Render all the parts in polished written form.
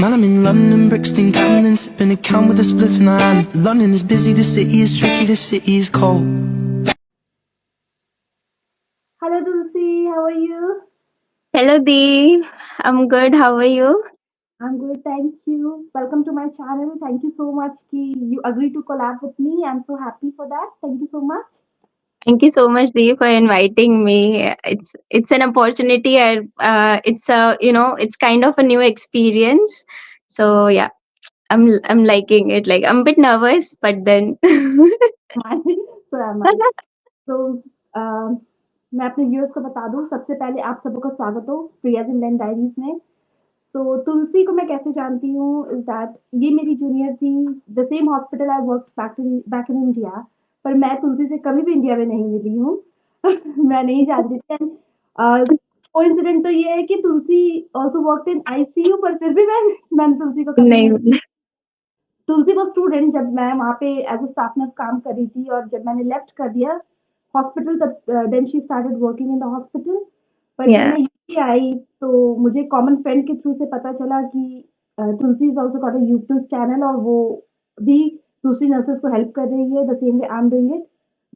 Man, I'm in London, Brixton, Camden, sipping a can with a spliff in my hand. London is busy, the city is tricky, the city is cold. Hello Tulsi, how are you? Hello Dee, I'm good. How are you? I'm good, thank you. Welcome to my channel. Thank you so much ki you agreed to collab with me. I'm so happy for that. Thank you so much. Thank you so much, Dee, for inviting me. It's an opportunity. It's a it's kind of a new experience. So yeah, I'm liking it. Like I'm a bit nervous, but then So am I. So um, मैं अपने viewers को बता दूं सबसे पहले आप सबको स्वागत हो प्रियाज इंडियन डायरीज में तो तुलसी को मैं कैसे जानती हूँ इज दैट ये मेरी जूनियर थी the same hospital I work back in India पर मैं तुलसी से कभी भी इंडिया में नहीं मिली हूँ मैं नहीं जानती थी कोइंसिडेंट तो ये है कि तुलसी आल्सो वर्कड इन आईसीयू पर फिर भी मैंने तुलसी को कभी नहीं नहीं। तुलसी वो स्टूडेंट जब मैं वहाँ पे एज अ स्टाफ नर्स काम कर रही थी और जब मैंने लेफ्ट कर दिया हॉस्पिटल तब then she started working in the hospital पर जब Yeah, मैं यूके आई तो मुझे कॉमन फ्रेंड के थ्रू से पता चला कि Tulsi is also got a YouTube channel और वो भी दूसरी नर्सेस को हेल्प कर रही है the same way I am doing it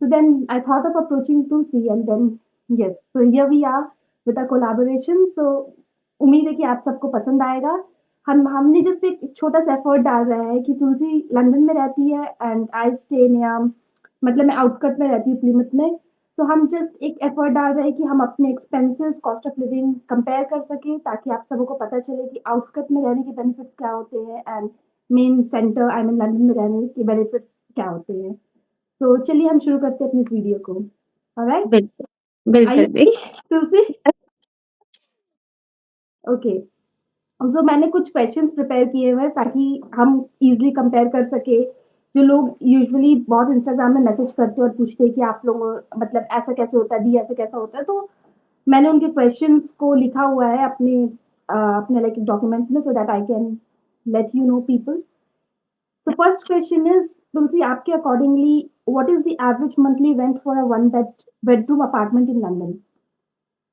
so then I thought of approaching Tulsi and then yes so here we are with a collaboration so उम्मीद है कि आप सबको पसंद आएगा हमने जस्ट एक छोटा सा एफर्ट डाल रहा है कि तुलसी लंदन में रहती है एंड आई स्टे नियर मतलब मैं आउटस्कर्ट में रहती हूँ प्लीमथ में तो हम जस्ट एक एफर्ट डाल रहे हैं कि हम अपने expenses cost of living compare कर सकें ताकि आप सबको पता चले कि आउटस्कर्ट में रहने के बेनिफिट्स क्या होते हैं and main centre I mean London में रहने के बेनिफिट्स क्या होते हैं तो चलिए हम शुरू करते हैं अपनी इस वीडियो को ऑलराइट बिल्कुल आइए बिल्कुल दी। तुलसी ओके सो मैंने कुछ क्वेश्चंस प्रिपेयर किए हुए हैं ताकि हम इजीली कंपेयर कर सके जो लोग यूजुअली बहुत इंस्टाग्राम में मैसेज करते हैं और पूछते हैं कि आप लोग मतलब ऐसा कैसे होता है दी ऐसा कैसा होता है तो मैंने उनके क्वेश्चंस को लिखा हुआ है अपने लाइक डॉक्यूमेंट्स में so that I can let you know people तो फर्स्ट क्वेश्चन इज तुलसी आपके accordingly what is the average monthly rent for a one bedroom apartment in London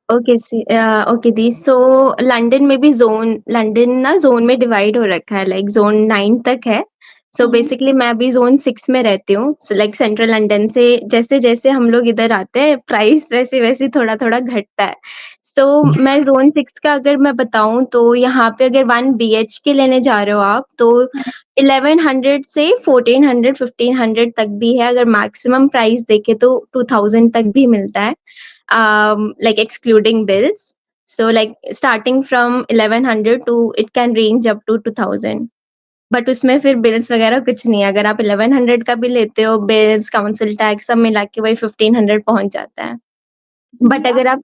okay okay the. So London में भी London ना zone में divide हो रखा है। Like zone 9 तक है। सो बेसिकली मैं भी जोन 6 में रहती हूँ। लाइक सेंट्रल लंदन से जैसे जैसे हम लोग इधर आते हैं प्राइस वैसे वैसे थोड़ा थोड़ा घटता है। सो मैं जोन 6 का अगर मैं बताऊं तो यहाँ पे अगर 1 BHK लेने जा रहे हो आप तो 1100 से 1400 1500 तक भी है। अगर मैक्सिमम प्राइस देखे तो 2000 तक भी मिलता है, like excluding bills. So like starting from 1100 to it can range up to 2000. But उसमें फिर बिल्स वगैरह कुछ नहीं है। अगर आप 1100 का भी लेते हो, बिल्स, काउंसिल टैक्स सब मिला के वही 1500 पहुंच जाता है। ये बट आप अगर आप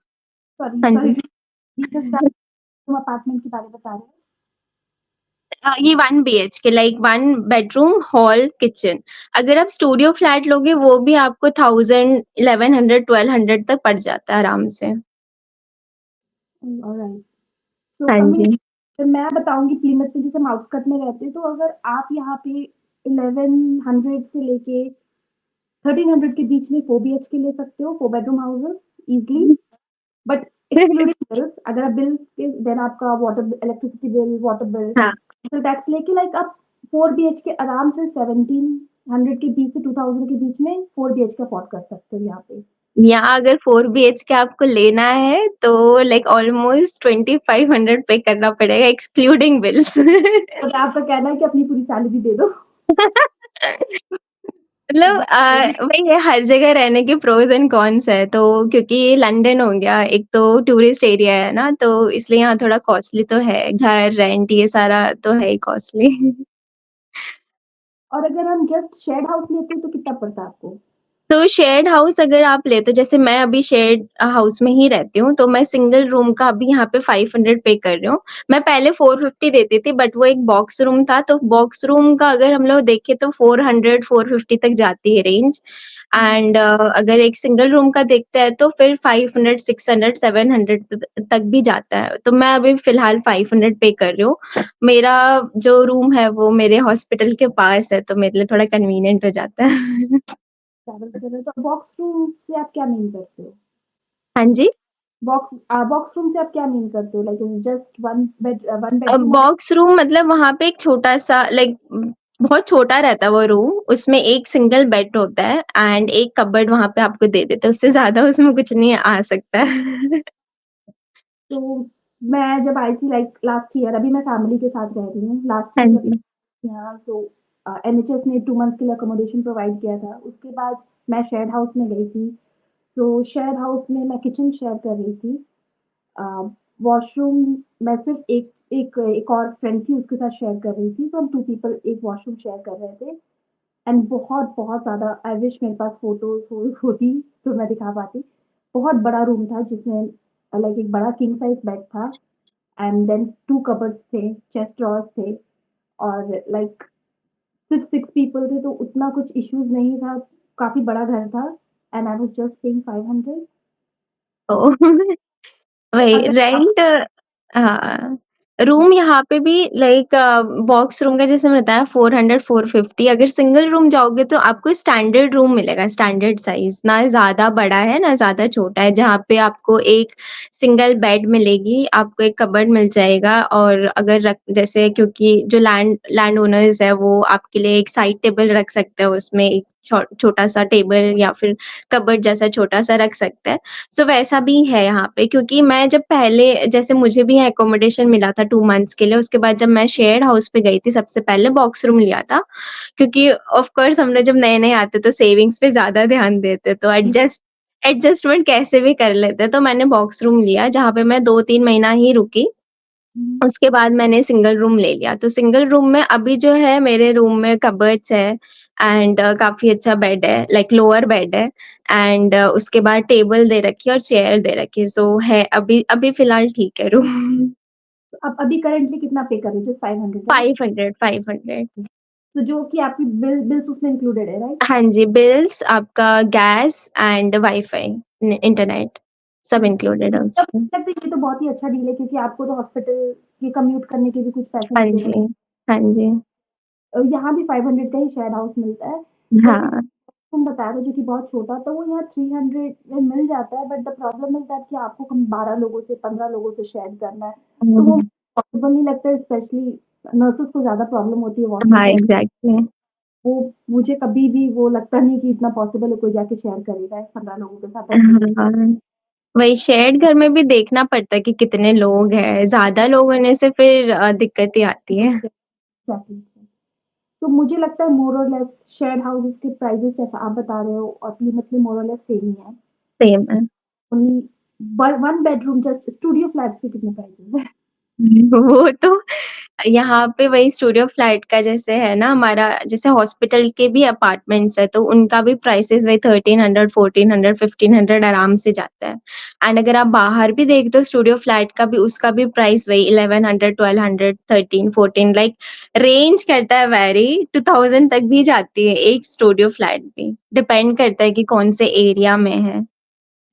सॉरी हाँ सॉरी जी, ये जस्ट तुम अपार्टमेंट के बारे में बता रहे हो ये 1 BHK like 1 bedroom hall kitchen. अगर आप स्टूडियो फ्लैट लोगे वो भी आपको 1000 1100 1200 तक पड़ जाता है आराम से। ऑलराइट सो हाँ कमिंग जी। अगर मैं बताऊंगी प्लीमथ में जैसे हम आउटस्कट में रहते हैं तो अगर आप यहाँ पे 1100 से लेके 1300 के बीच में 4 BHK ले सकते हो 4 bedroom houses easily but excluding bills अगर आप बिल देन आपका water electricity bill water bill हाँ, तो टैक्स लेके लाइक आप 4 BHK आराम से 1700 के बीच से 2000 के बीच में 4 BHK अफोर्ड कर सकते हो यहाँ पे यहाँ अगर 4 BHK आपको लेना है तो लाइक ऑलमोस्ट 2500 पे करना पड़ेगा एक्सक्लूडिंग बिल्स। तो आपका कहना है कि अपनी पूरी सैलरी दे दो मतलब वही है, हर जगह रहने के प्रोज एंड कॉन्स है। तो क्योंकि ये लंदन हो गया, एक तो टूरिस्ट एरिया है ना, तो इसलिए यहाँ थोड़ा कॉस्टली तो है। घर रेंट ये सारा तो है ही कॉस्टली। और अगर हम जस्ट शेयर्ड हाउस लेते हैं तो कितना पड़ता है आपको तो शेयर्ड हाउस अगर आप लेते हो, जैसे मैं अभी शेयर्ड हाउस में ही रहती हूँ, तो मैं सिंगल रूम का अभी यहाँ पे 500 पे कर रही हूँ। मैं पहले 450 देती थी, बट वो एक बॉक्स रूम था, तो बॉक्स रूम का अगर हम लोग देखें तो 400 450 तक जाती है रेंज। एंड अगर एक सिंगल रूम का देखते हैं तो फिर 500 600 700 तक भी जाता है। तो मैं अभी फिलहाल 500 पे कर रही हूँ। मेरा जो रूम है वो मेरे हॉस्पिटल के पास है, तो मेरे लिए थोड़ा कन्वीनियंट हो जाता है। ट्रैवल कर रहे हो तो बॉक्स रूम से आप क्या मीन करते हो हाँ जी। बॉक्स रूम से आप क्या मीन करते हो? लाइक जस्ट वन अब बेडरूम? बॉक्स रूम मतलब वहां पे एक छोटा सा लाइक बहुत छोटा रहता है वो रूम, उसमें एक सिंगल बेड होता है एंड एक कबर्ड वहां पे आपको दे देते हैं, उससे ज्यादा उसमें कुछ नहीं आ सकता है। तो मैं जब आई थी लाइक लास्ट ईयर, अभी मैं फैमिली के साथ रह रही हूँ। लास्ट हाँ ईयर जब जी। मैं यहाँ सो एनएचएस ने 2 मंथ्स के लिए अकोमोडेशन प्रोवाइड किया था। उसके बाद मैं शेयर्ड हाउस में गई थी। तो शेयर्ड हाउस में मैं किचन शेयर कर रही थी। वॉशरूम मैं सिर्फ एक और फ्रेंड थी उसके साथ शेयर कर रही थी। तो हम 2 पीपल एक वॉशरूम शेयर कर रहे थे। एंड बहुत बहुत ज़्यादा आई विश मेरे पास फ़ोटोज़ होती तो मैं दिखा पाती। बहुत बड़ा रूम था जिसमें लाइक एक बड़ा किंग साइज़ बेड था एंड देन 2 कबर्ड्स थे, चेस्ट ड्रॉवर्स थे और लाइक सिर्फ 6 पीपल थे तो उतना कुछ इश्यूज़ नहीं था। काफ़ी बड़ा घर था and I was just paying 500। ओ वही अगर आप रेंट। हाँ, रूम यहाँ पे भी लाइक बॉक्स रूम का जैसे मैंने बताया 400-450। अगर सिंगल रूम जाओगे तो आपको स्टैंडर्ड रूम मिलेगा, स्टैंडर्ड साइज, ना ज्यादा बड़ा है ना ज्यादा छोटा है, जहाँ पे आपको एक सिंगल बेड मिलेगी, आपको एक कबर्ड मिल जाएगा और अगर जैसे क्योंकि जो लैंड ओनर्स है वो आपके लिए एक साइड टेबल रख सकते हैं, उसमें एक छोटा सा टेबल या फिर कबर्ड जैसा छोटा सा रख सकते हैं। सो वैसा भी है यहाँ पे, क्योंकि मैं जब पहले जैसे मुझे भी यहाँ एकोमोडेशन मिला था 2 मंथ्स के लिए, उसके बाद जब मैं शेयर्ड हाउस पे गई थी सबसे पहले बॉक्स रूम लिया था, क्योंकि ऑफ कोर्स हम लोग जब नए-नए आते तो सेविंग्स पे ज़्यादा ध्यान देते, तो एडजस्टमेंट कैसे भी कर लेते, तो मैंने बॉक्स रूम लिया जहाँ पे मैं 2-3 महीना ही रुकी। हुँ, उसके बाद मैंने सिंगल रूम ले लिया। तो सिंगल रूम में अभी जो है मेरे रूम में कबर्ड्स है एंड काफ़ी अच्छा बेड है, लाइक लोअर बेड है एंड उसके बाद टेबल दे रखी है और चेयर दे रखी है। सो है अभी अभी फ़िलहाल ठीक है रूम। तो आप अभी करंटली कितना पे कर रहे हो? Just 500 right? 500। तो जो कि आपकी बिल्स उसमें इंक्लूडेड है राइट? हाँ जी, बिल्स आपका गैस एंड वाई-फाई, न इंटरनेट सब इंक्लूडेड है तब उसमें। लगता है ये तो बहुत ही अच्छा डील है क्योंकि आपको तो हॉस्पिटल के कम्यूट करने के भी कुछ पैसे हाँ नहीं देने। जी, हाँ जी। यहाँ भी 500 का ही शेयर्ड हाउस मिलता है। जैसे कि हाँ। तुम बता रहे हो जो कि बहुत छोटा, तो वो यहाँ 300 में मिल जाता है but the problem is that कि आपको कम 12 लोगों से 15 लोगों से शेयर करना है। तो वो हुँ, पॉसिबल नहीं लगता है, स्पेशली नर्सेज़ को ज़्यादा प्रॉब्लम होती है वॉशरूम हाँ, शेयर। एग्ज़ैक्टली। वो मुझे कभी भी वो लगता नहीं कि इतना पॉसिबल है कोई जाके शेयर करेगा 15 लोगों के साथ ऐसे। हाँ। वही शेयर्ड घर में भी देखना पड़ता है कि कितने लोग हैं, ज़्यादा लोग होने से फिर दिक्कत ही आती है। एग्ज़ैक्टली। तो मुझे लगता है मोर और लेस शेयर्ड हाउसेज़ के प्राइसेज़ जैसा आप बता रहे हो और प्लीमथ में मोर और लेस सेम ही है। सेम है। Only one bedroom just studio flats के कितने प्राइसेज़ हैं? वो तो यहाँ पे वही स्टूडियो फ्लैट का जैसे है ना हमारा, जैसे हॉस्पिटल के भी अपार्टमेंट्स है तो उनका भी प्राइसेस वही 1300 1400 1500 आराम से जाता है। एंड अगर आप बाहर भी देखते हो स्टूडियो फ्लैट का भी, उसका भी प्राइस वही 1100 1200 13 14, लाइक रेंज करता है, वेरी 2000 तक भी जाती है एक स्टूडियो फ्लैट भी, डिपेंड करता है कि कौन से एरिया में है।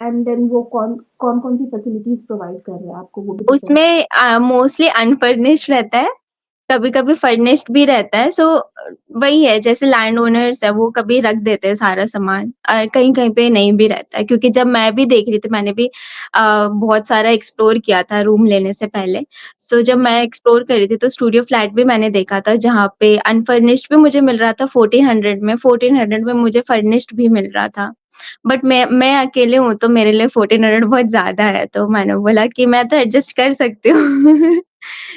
एंड देन वो कौन-कौन सी फैसिलिटीज़ प्रोवाइड कर रहे हैं आपको वो भी डिपेंड। उसमें मोस्टली अनफर्निश्ड रहता है, कभी-कभी फर्निश्ड भी रहता है। सो वही है, जैसे लैंड ओनर्स है वो कभी रख देते हैं सारा सामान, कहीं-कहीं पे नहीं भी रहता है, क्योंकि जब मैं भी देख रही थी मैंने भी बहुत सारा एक्सप्लोर किया था रूम लेने से पहले। सो जब मैं एक्सप्लोर कर रही थी तो स्टूडियो फ्लैट भी मैंने देखा था जहाँ पे अनफर्निश्ड भी मुझे मिल रहा था 1400 में, 1400 में मुझे फर्निश्ड भी मिल रहा था। बट मैं अकेले हूँ तो मेरे लिए 1400 बहुत ज़्यादा है, तो मैंने बोला कि मैं तो एडजस्ट कर सकती हूँ।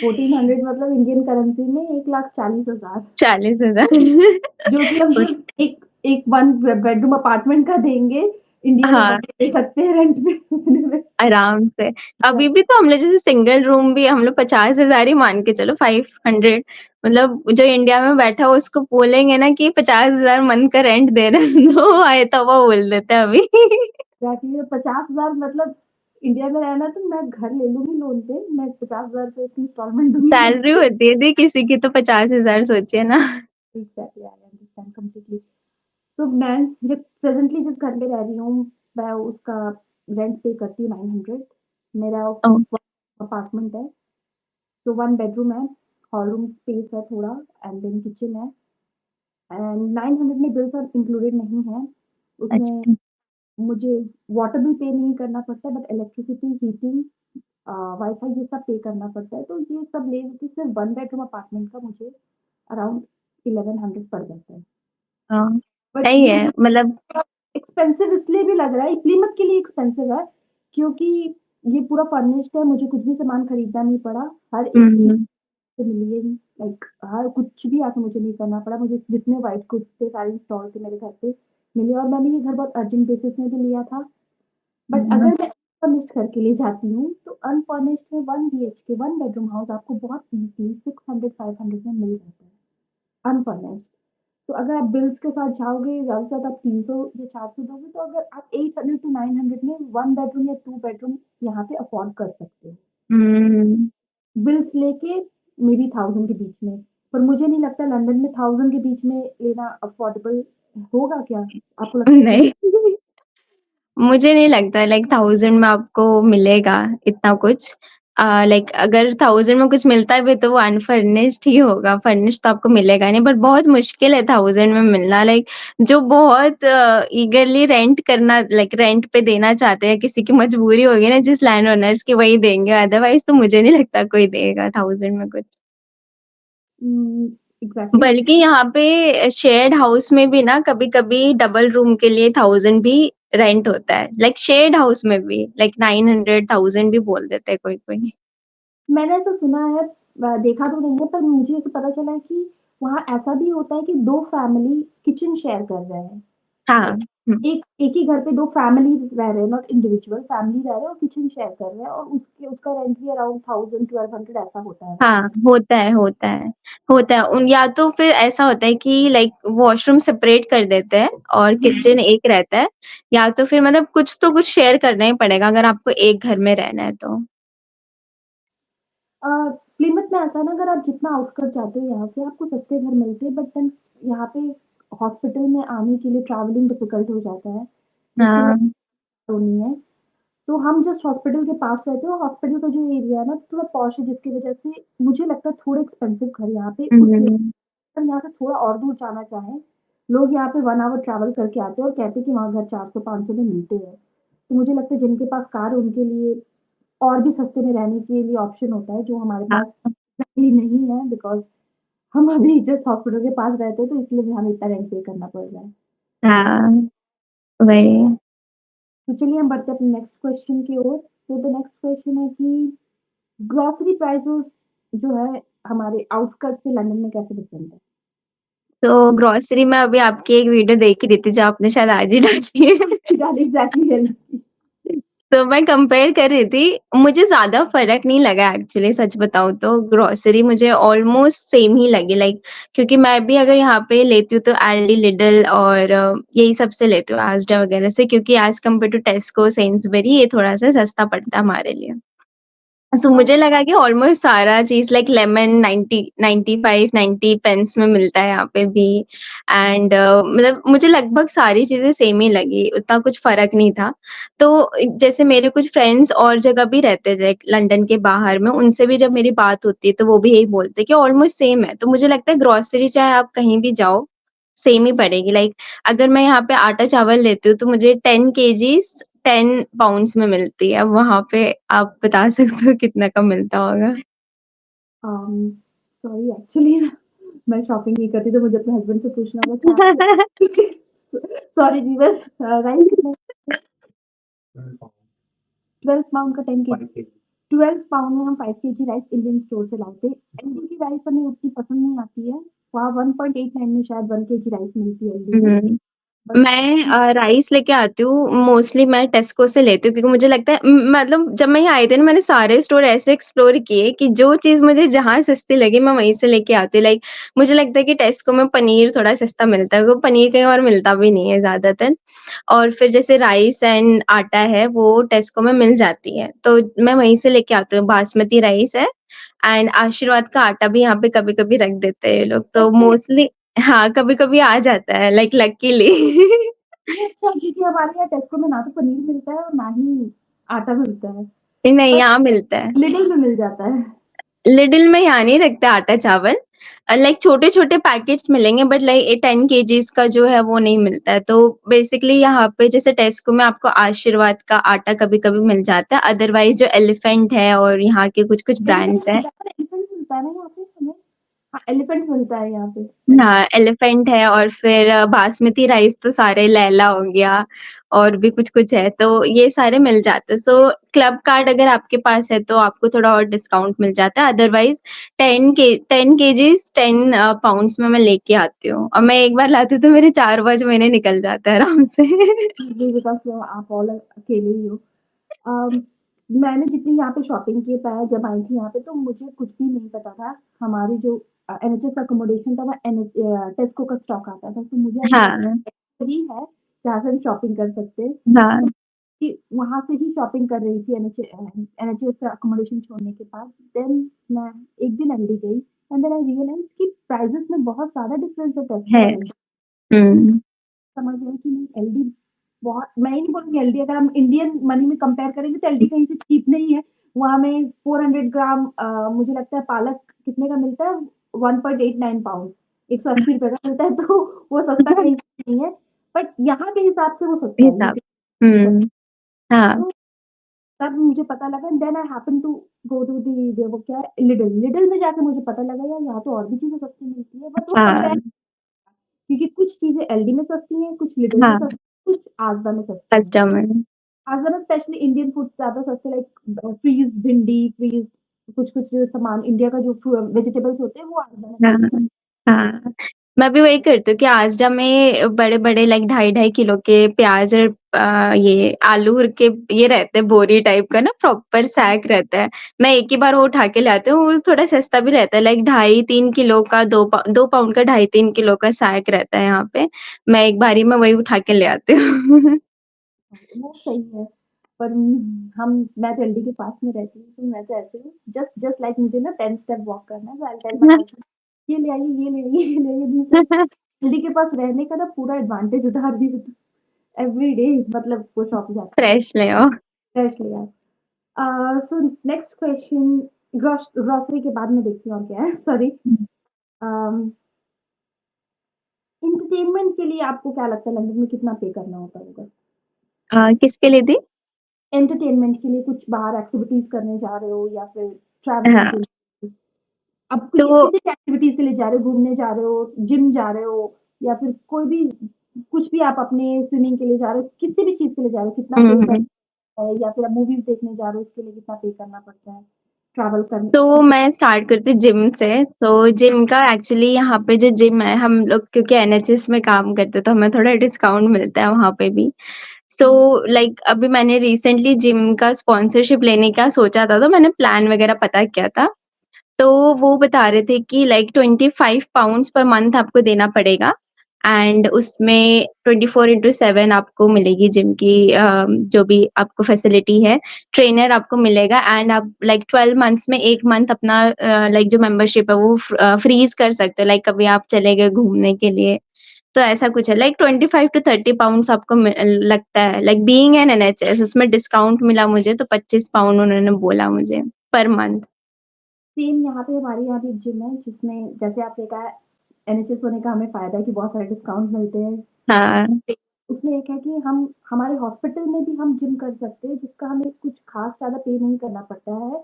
1400 मतलब इंडियन करेंसी में 1,40,000 40,000। जो कि हम सिर्फ एक एक वन बेडरूम अपार्टमेंट का देंगे, इंडिया में हाँ, बस दे सकते हैं रेंट में उतने में। आराम से। अभी भी तो हम लोग जैसे सिंगल रूम भी हम लोग 50,000 ही मान के चलो, 500, मतलब जो इंडिया में बैठा हो उसको बोलेंगे ना कि 50,000 मंथ का रेंट दे रहे हैं तो आए तौबा बोल देते हैं अभी। एग्ज़ैक्टली 50,000 मतलब इंडिया में रहना तो मैं घर ले लूँगी लोन पे, मैं 50,000 रुपए की इंस्टॉलमेंट दूँगी सैलरी मंथली। होती है दी किसी की तो 50,000, सोचिए ना। Exactly I understand completely. तो मैं जब प्रेज़ेंटली जिस घर में रह रही हूँ, मैं उसका रेंट पे करती हूँ 900। मेरा ओह! अपार्टमेंट है, तो 1 बेडरूम है, हॉल रूम स्पेस है थोड़ा एंड देन किचन है एंड 900 में बिल्स और इंक्लूडेड नहीं है। उसमें अच्छा। मुझे वाटर बिल पे नहीं करना पड़ता है, बट इलेक्ट्रिसिटी, हीटिंग, वाई-फाई ये सब पे करना पड़ता है। तो ये सब ले के सिर्फ़ 1 बेडरूम अपार्टमेंट का मुझे अराउंड 1100 पड़ जाता है। हाँ, बट सही ये है मतलब एक्सपेंसिव इसलिए भी लग रहा है, प्लीमथ के लिए एक्सपेंसिव है, क्योंकि ये पूरा फर्निश्ड है, मुझे कुछ भी सामान खरीदना नहीं पड़ा। हर एक चीज़ हुँ, मुझे मिली है, लाइक हर कुछ भी आके मुझे नहीं करना पड़ा। मुझे जितने व्हाइट गुड्स थे सारे इंस्टॉल थे मेरे घर पे मिले, और मैंने ये घर बहुत अर्जेंट बेसिस में भी लिया था। बट हुँ, अगर मैं फर्निश्ड घर के लिए जाती हूँ, तो अनफर्निश्ड में 1 बीएचके 1 बेडरूम हाउस आपको बहुत ईज़िली 600-500 में मिल जाता है, अनफर्निश्ड। तो अगर आप बिल्स के साथ जाओगे, ज़्यादा से ज़्यादा आप 300 या 400 दोगे, तो अगर आप 800 टू 900 में 1 बेडरूम या 2 बेडरूम यहाँ पे अफ़ोर्ड कर सकते हो। हुँ, बिल्स लेके मेबी 1000 के बीच में। पर मुझे नहीं लगता लंदन में 1000 के बीच में लेना अफ़ोर्डेबल होगा क्या? आपको लगता है कि नहीं मुझे नहीं लगता लाइक 1000 में आपको मिलेगा इतना कुछ। लाइक अगर 1000 में कुछ मिलता भी तो वो अनफर्निश्ड ही होगा, फर्निश्ड तो आपको मिलेगा नहीं, बट बहुत मुश्किल है 1000 में मिलना। लाइक जो बहुत ईगरली रेंट करना लाइक रेंट पे देना चाहते हैं, किसी की मजबूरी होगी ना जिस लैंड ओनर्स की, वही देंगे, अदरवाइज़ तो मुझे नहीं लगता कोई देगा 1000 में कुछ। एग्ज़ैक्टली। बल्कि यहाँ पे शेयर्ड हाउस में भी ना कभी-कभी डबल रूम के लिए 1000 भी रेंट होता है। लाइक शेयर्ड हाउस में भी लाइक 900 1000 भी बोल देते हैं कोई-कोई। मैंने ऐसा सुना है, देखा तो नहीं है, पर मुझे ऐसा पता चला है कि वहाँ ऐसा भी होता है कि 2 फैमिली किचन शेयर कर रहे हैं। हाँ, लाइक हुँ। एक ही घर पे 2 फैमिलीज़ रह रहे हैं, नॉट इंडिविजुअल फैमिली रह रहे हैं और किचन शेयर कर रहे हैं, और उसके उसका रेंट भी अराउंड 1000-1200 ऐसा होता है। हाँ, होता है, होता है। होता है उन या तो फिर ऐसा होता है कि लाइक वॉशरूम सेपरेट कर देते हैं और किचन एक रहता है, या तो फिर मतलब कुछ तो कुछ शेयर करना ही पड़ेगा अगर आपको एक घर में रहना है तो। अ, प्लीमथ में ऐसा है ना, अगर आप जितना आउटस्कर्ट जाते हो यहाँ से आपको सस्ते घर मिलते हैं, बट देन यहाँ पे हॉस्पिटल में आने के लिए ट्रैवलिंग डिफ़िकल्ट हो जाता है, जिसकी हाँ। वजह से होनी है। तो हम जस्ट हॉस्पिटल के पास रहते हैं, और हॉस्पिटल का जो एरिया है ना थोड़ा पॉश है, जिसकी वजह से मुझे लगता है थोड़े एक्सपेंसिव घर यहाँ पे उस लेवल। हुँ, हम यहाँ से थोड़ा और दूर जाना चाहें, लोग यहाँ पे 1 आवर ट्रैवल करके आते हैं और कहते हैं कि वहाँ घर 400-500 में मिलते हैं। तो मुझे लगता है जिनके पास कार है उनके लिए और भी सस्ते में रहने के लिए ऑप्शन होता है, जो हमारे हाँ, पास लकीली नहीं है, बिकॉज़ हम अभी जस्ट हॉस्पिटल के पास रहते हैं, तो इसलिए भी हमें इतना रेंट पे करना पड़ रहा है। हाँ, वही। तो चलिए हम बढ़ते हैं अपने नेक्स्ट क्वेश्चन की ओर। तो द नेक्स्ट क्वेश्चन है कि ग्रोसरी प्राइसेज़ जो है हमारे आउटस्कर्ट्स से लंदन में कैसे डिफरेंट है? तो ग्रोसरी में अभी आपकी एक वीडियो देख रही थी जो आपने शायद आज ही डाली है। That exactly help. तो मैं कंपेयर कर रही थी, मुझे ज़्यादा फ़र्क नहीं लगा एक्चुअली सच बताऊँ तो, ग्रोसरी मुझे ऑलमोस्ट सेम ही लगी लाइक, क्योंकि मैं भी अगर यहाँ पे लेती हूँ तो एलडी, लिडल और यही सब से लेती हूँ, asda वगैरह से, क्योंकि as compare to Tesco, Sainsbury ये थोड़ा-सा सस्ता पड़ता है हमारे लिए। सो अ, मुझे लगा कि ऑलमोस्ट सारा चीज़ लाइक लेमन 90 95 90 पेंस में मिलता है यहाँ पे भी, एंड मतलब मुझे लगभग सारी चीज़ें सेम ही लगी, उतना कुछ फ़र्क नहीं था। तो जैसे मेरे कुछ फ्रेंड्स और जगह भी रहते थे लाइक लंदन के बाहर में, उनसे भी जब मेरी बात होती है तो वो भी यही बोलते हैं कि ऑलमोस्ट सेम है। तो मुझे लगता है ग्रोसरी चाहे आप कहीं भी जाओ, सेम ही पड़ेगी। लाइक अगर मैं यहाँ पे आटा-चावल लेती हूँ तो मुझे 10 केजीज़ 10 पाउंड्स में मिलती है। अब वहाँ पे आप बता सकते हो कितने का मिलता होगा? अम, सॉरी एक्चुअली ना मैं शॉपिंग नहीं करती, तो मुझे अपने हस्बैंड से पूछना होगा 4 सॉरी जी, बस राइस कितने? 12 पाउंड का 10 केजी। 12 पाउंड में हम 5 केजी राइस इंडियन स्टोर से लाए थे। एलडी की राइस हमें उतनी पसंद नहीं आती है। वहाँ 1.89 में शायद 1 केजी राइस मिलती है एलडी में। हुँ। बट मैं राइस लेके आती हूँ, मोस्टली मैं टेस्को से लेती हूँ क्योंकि मुझे लगता है मतलब जब मैं यहाँ आई थी ना, मैंने सारे स्टोर ऐसे एक्सप्लोर किए कि जो चीज़ मुझे जहाँ सस्ती लगी मैं वहीं से लेके आती हूँ। लाइक मुझे लगता है कि टेस्को में पनीर थोड़ा सस्ता मिलता है, वो पनीर कहीं और मिलता भी नहीं है ज़्यादातर। और फिर जैसे राइस एंड आटा है वो टेस्को में मिल जाती है, तो मैं वहीं से लेके आती हूँ। बासमती राइस है एंड आशीर्वाद का आटा भी यहाँ पे कभी-कभी रख देते हैं ये लोग, तो ओके, मोस्टली हाँ, कभी-कभी आ जाता है लाइक लकीली। ये अच्छा है, क्योंकि हमारे यहाँ टेस्को में ना तो पनीर मिलता है और ना ही आटा मिलता है। नहीं, बट यहाँ मिलता है। लिटिल में मिल जाता है। लिडिल में यहाँ नहीं रखते आटा-चावल, लाइक छोटे-छोटे पैकेट्स मिलेंगे बट लाइक 10 केजीज़ का जो है वो नहीं मिलता है। तो बेसिकली यहाँ पे जैसे टेस्को में आपको आशीर्वाद का आटा कभी-कभी मिल जाता है, अदरवाइज़ जो एलिफेंट है और यहाँ के कुछ-कुछ ब्रांड्स हैं। एलिफेंट मिलता है ना यहाँ पे हमें? हाँ, एलिफेंट मिलता है यहाँ पे। हाँ, एलिफेंट है और फिर बासमती राइस तो सारे लैला हो गया और भी कुछ-कुछ है, तो ये सारे मिल जाते हैं। सो क्लब कार्ड अगर आपके पास है तो आपको थोड़ा और डिस्काउंट मिल जाता है, अदरवाइज़ 10 केजीज़ 10 पाउंड्स में मैं लेके आती हूँ और मैं एक बार लाती हूँ तो मेरे 4-5 महीने निकल जाता है आराम से। जी, बिकॉज़ आप ऑल अकेले ही हो। अम, मैंने जितनी यहाँ पे शॉपिंग की है जब आई थी यहाँ पे तो मुझे कुछ भी नहीं पता था। हमारी जो एनएचएस का अकोमोडेशन था वो टेस्को का स्टॉक आता था। तो मुझे ऐसा लगा हाँ, वही है जहाँ से हम शॉपिंग कर सकते हैं। हाँ, कि वहाँ से ही शॉपिंग कर रही थी एनएचएस का अकोमोडेशन छोड़ने के बाद। देन मैं एक दिन एलडी गई एंड देन आई रियलाइज़ कि प्राइसेज़ में बहुत ज़्यादा डिफरेंस है टेस्को है। और एलडी। हुँ, समझ रहे हैं कि नहीं एलडी बहुत मैं ये नहीं बोलूँगी एलडी अगर हम इंडियन मनी में कंपेयर करेंगे तो एलडी कहीं से चीप नहीं है। वहाँ में 400 ग्राम मुझे लगता है पालक कितने का मिलता है 1.89 पाउंड ₹180 का मिलता है तो वो सस्ता कहीं से नहीं है। बट यहाँ के हिसाब से वो सस्ता है हिसाब यूके के हुँ, हाँ, तो तब मुझे पता लगा then I happen to go to the वो क्या है लिडल। लिडल में जाके मुझे पता लगा यार यहाँ तो और भी चीज़ें सस्ती मिलती है बट वो कंपेयर हाँ, क्योंकि कुछ चीज़ें एलडी में सस्ती हैं, कुछ लिडल में हाँ, सस्ती हैं, कुछ आज़दा में सस्ती हैं। कस्टमर आज़दा में स्पेशली इंडियन फूड ज़्यादा सस्ते लाइक फ्रीज़ भिंडी, फ्रीज़ कुछ-कुछ सामान इंडिया का जो वेजिटेबल्स होते हैं वो आज़दा में हाँ, सस्ते हाँ। मैं भी वही करती हूँ कि आज़डा में बड़े-बड़े लाइक ढाई-ढाई किलो के प्याज़ और ये आलू के ये रहते हैं बोरी टाइप का ना प्रॉपर हैं। सैक रहता है। मैं एक ही बार वो उठा के ले आती हूँ, वो थोड़ा सस्ता भी रहता है लाइक ढाई 3 किलो का 2 पाउंड का ढाई 3 किलो का सैक रहता है यहाँ पे। मैं एक बारी में वही उठा के ले आती हूँ। वो सही है। पर हम मैं तो एलडी के पास में रहती हूँ, तो मैं तो ऐसे ही जस्ट जस्ट लाइक मुझे ना 10 स्टेप वॉक करना है, so I will tell my husband ये ले आइए, ये ले आइए, ये ले आइए, दिस लाइक एलडी के पास रहने का ना पूरा एडवांटेज उठा रही हूँ। एवरी डे मतलब वो शॉप जाती हूँ, फ्रेश ले आओ। फ्रेश ले आओ। सो नेक्स्ट क्वेश्चन ग्रोसरी के बाद में देखती हूँ और क्या है, सॉरी। अम, एंटरटेनमेंट के लिए आपको क्या लगता है लंदन में कितना पे करना होता होगा? किसके लिए दी? एंटरटेनमेंट के लिए कुछ बाहर एक्टिविटीज़ करने जा रहे हो या फिर ट्रैवलिंग हाँ, के लिए? अब कुछ तो किसी भी एक्टिविटीज़ के लिए जा रहे हो, घूमने जा रहे हो, जिम जा रहे हो या फिर कोई भी कुछ भी आप अपने स्विमिंग के लिए जा रहे हो, किसी भी चीज़ के लिए जा रहे हो, कितना हुँ, पे हुँ। करना है या फिर आप मूवीज़ देखने जा रहे हो, उसके लिए कितना पे करना पड़ता है? ट्रैवल करने तो उसके मैं स्टार्ट करती हूँ जिम से। तो जिम का एक्चुअली यहाँ पे जो जिम है हम लोग क्योंकि एनएचएस में काम करते हैं तो हमें थोड़ा डिस्काउंट मिलता है वहाँ पे भी। सो हुँ, लाइक अभी मैंने रिसेंटली जिम का स्पॉन्सरशिप लेने का सोचा था तो मैंने प्लान वगैरह पता किया था। तो वो बता रहे थे कि लाइक 25 पाउंड्स पर मंथ आपको देना पड़ेगा एंड उसमें 24/7 आपको मिलेगी जिम की जो भी आपको फैसिलिटी है, ट्रेनर आपको मिलेगा एंड आप लाइक 12 मंथ्स में 1 मंथ अपना लाइक जो मेंबरशिप है वो फ्रीज़ कर सकते हो। लाइक कभी आप चले गए घूमने के लिए, तो ऐसा कुछ है लाइक 25 टू 30 पाउंड्स आपको लगता है लाइक बीइंग एन एनएचएस उसमें डिस्काउंट मिला मुझे तो 25 पाउंड उन्होंने बोला मुझे पर मंथ। सेम यहाँ पे हमारे यहाँ भी एक जिम है जिसमें जैसे आपने कहा एनएचएस होने का हमें फ़ायदा है कि बहुत सारे डिस्काउंट मिलते हैं। हाँ। उसमें एक है कि हम हमारे हॉस्पिटल में भी हम जिम कर सकते हैं जिसका हमें कुछ ख़ास ज़्यादा पे नहीं करना पड़ता है।